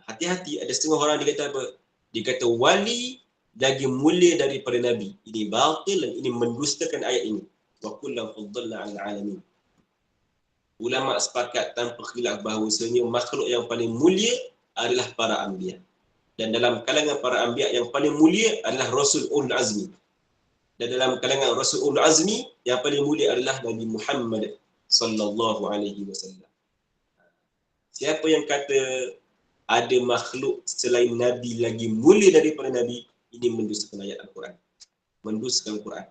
Hati-hati, ada setengah orang dia kata apa? Dia kata wali lagi mulia daripada nabi. Ini batil dan ini mendustakan ayat ini. Wa kullan faddalna 'alal 'alamin. Ulama sepakat tanpa khilaf bahawasanya makhluk yang paling mulia adalah para anbiya. Dan dalam kalangan para anbiya yang paling mulia adalah Rasul Ulul Azmi. Dan dalam kalangan Rasul Ulul Azmi yang paling mulia adalah Nabi Muhammad sallallahu alaihi wasallam. Siapa yang kata ada makhluk selain Nabi lagi mulia daripada Nabi, ini mendustakan ayat Al-Quran. Mendustakan Al-Quran.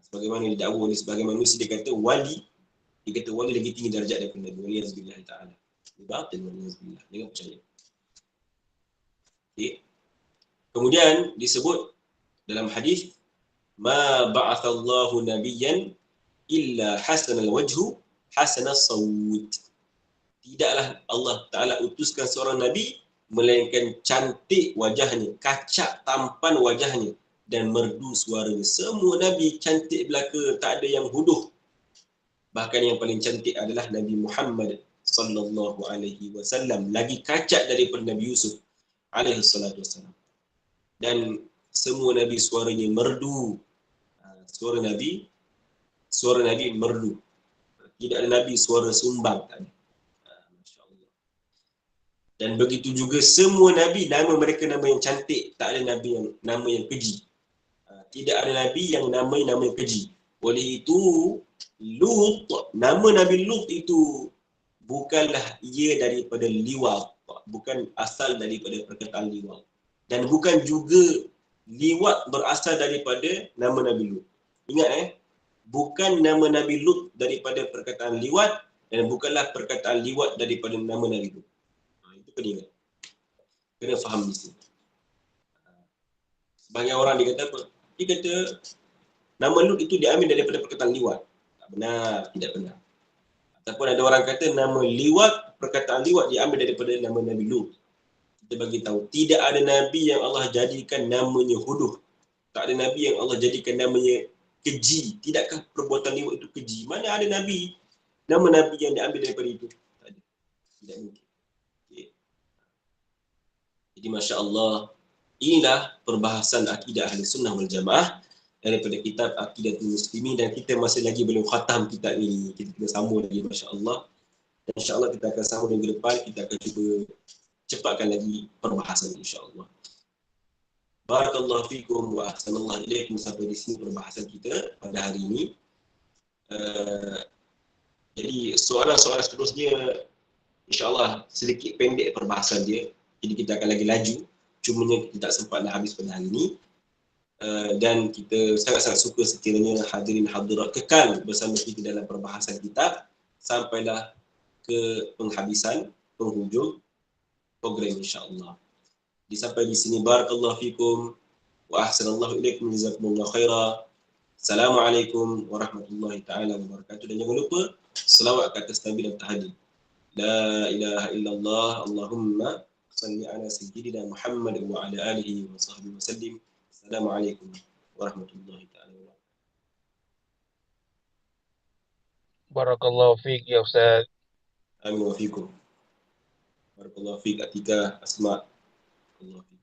Sebagaimana didakwa oleh sebagai manusia, dia kata wali lagi tinggi darjat daripada Nabi. Waliyazbillah ta'ala. Ini batil, waliyazbillah. Jangan percaya. Okay. Kemudian disebut dalam hadis, ma ba'athallahu nabiyyan illa hasanal wajhu hasanas sawt. Tidaklah Allah Ta'ala utuskan seorang Nabi melainkan cantik wajahnya, kacak tampan wajahnya dan merdu suaranya. Semua Nabi cantik belaka, tak ada yang huduh. Bahkan yang paling cantik adalah Nabi Muhammad sallallahu alaihi wasallam, lagi kacak daripada Nabi Yusuf alaihi salatu wasallam. Dan semua Nabi suaranya merdu. Suara Nabi merdu. Tidak ada Nabi suara sumbang, tak ada. Dan begitu juga semua Nabi, nama mereka nama yang cantik. Tak ada Nabi yang nama yang keji. Tidak ada Nabi yang nama yang keji. Oleh itu, Lut, nama Nabi Lut itu bukanlah ia daripada liwat. Bukan asal daripada perkataan liwat. Dan bukan juga liwat berasal daripada nama Nabi Lut. Ingat bukan nama Nabi Lut daripada perkataan liwat dan bukanlah perkataan liwat daripada nama Nabi Lut. Kena ingat. Kena faham di sini. Sebagian orang dia kata apa? Dia kata nama Lut itu diambil daripada perkataan liwat. Tak benar, tidak benar. Ataupun ada orang kata nama liwat, perkataan liwat diambil daripada nama Nabi Lut. Kita bagi tahu, tidak ada Nabi yang Allah jadikan namanya huduh. Tak ada Nabi yang Allah jadikan namanya keji. Tidakkah perbuatan liwat itu keji? Mana ada Nabi, nama Nabi yang diambil daripada itu? Tak ada. Tidak mungkin. Jadi Masya Allah, inilah perbahasan akidah Ahli Sunnah wal Jamaah daripada kitab Aqidatul Muslimin, dan kita masih lagi belum khatam kitab ini. Kita kena sambung lagi Masya Allah. Dan Insya Allah kita akan sambung minggu depan, kita akan cuba cepatkan lagi perbahasan Insya Allah. Barakallahu fikum wa ahsanallahu ilaikum. Sampai di sini perbahasan kita pada hari ini. Jadi soalan-soalan seterusnya Insya Allah sedikit pendek perbahasan dia. Jadi kita akan lagi laju, cumanya kita tak sempat nak habis pada hari ini. Dan kita sangat-sangat suka sekiranya hadirin hadirat kekal bersama kita dalam perbahasan kitab sampailah ke penghujung program insya-Allah. Sampai di sini barakallahu fikum wa ahsanallahu ilaikum jazakumullahu khaira. Assalamualaikum warahmatullahi taala wabarakatuh. Dan jangan lupa selawat ke atas Nabi dan tahlil. La ilaha illallah, Allahumma salli ala sayyidina Muhammad wa ala alihi wa sahbihi wasallim. Assalamualaikum warahmatullahi taala wabarakatuh. Barakallahu fiik ya Ustaz. Amin wa fikum. Barakallahu fiik Atika, Asma. Barakallahu fiik.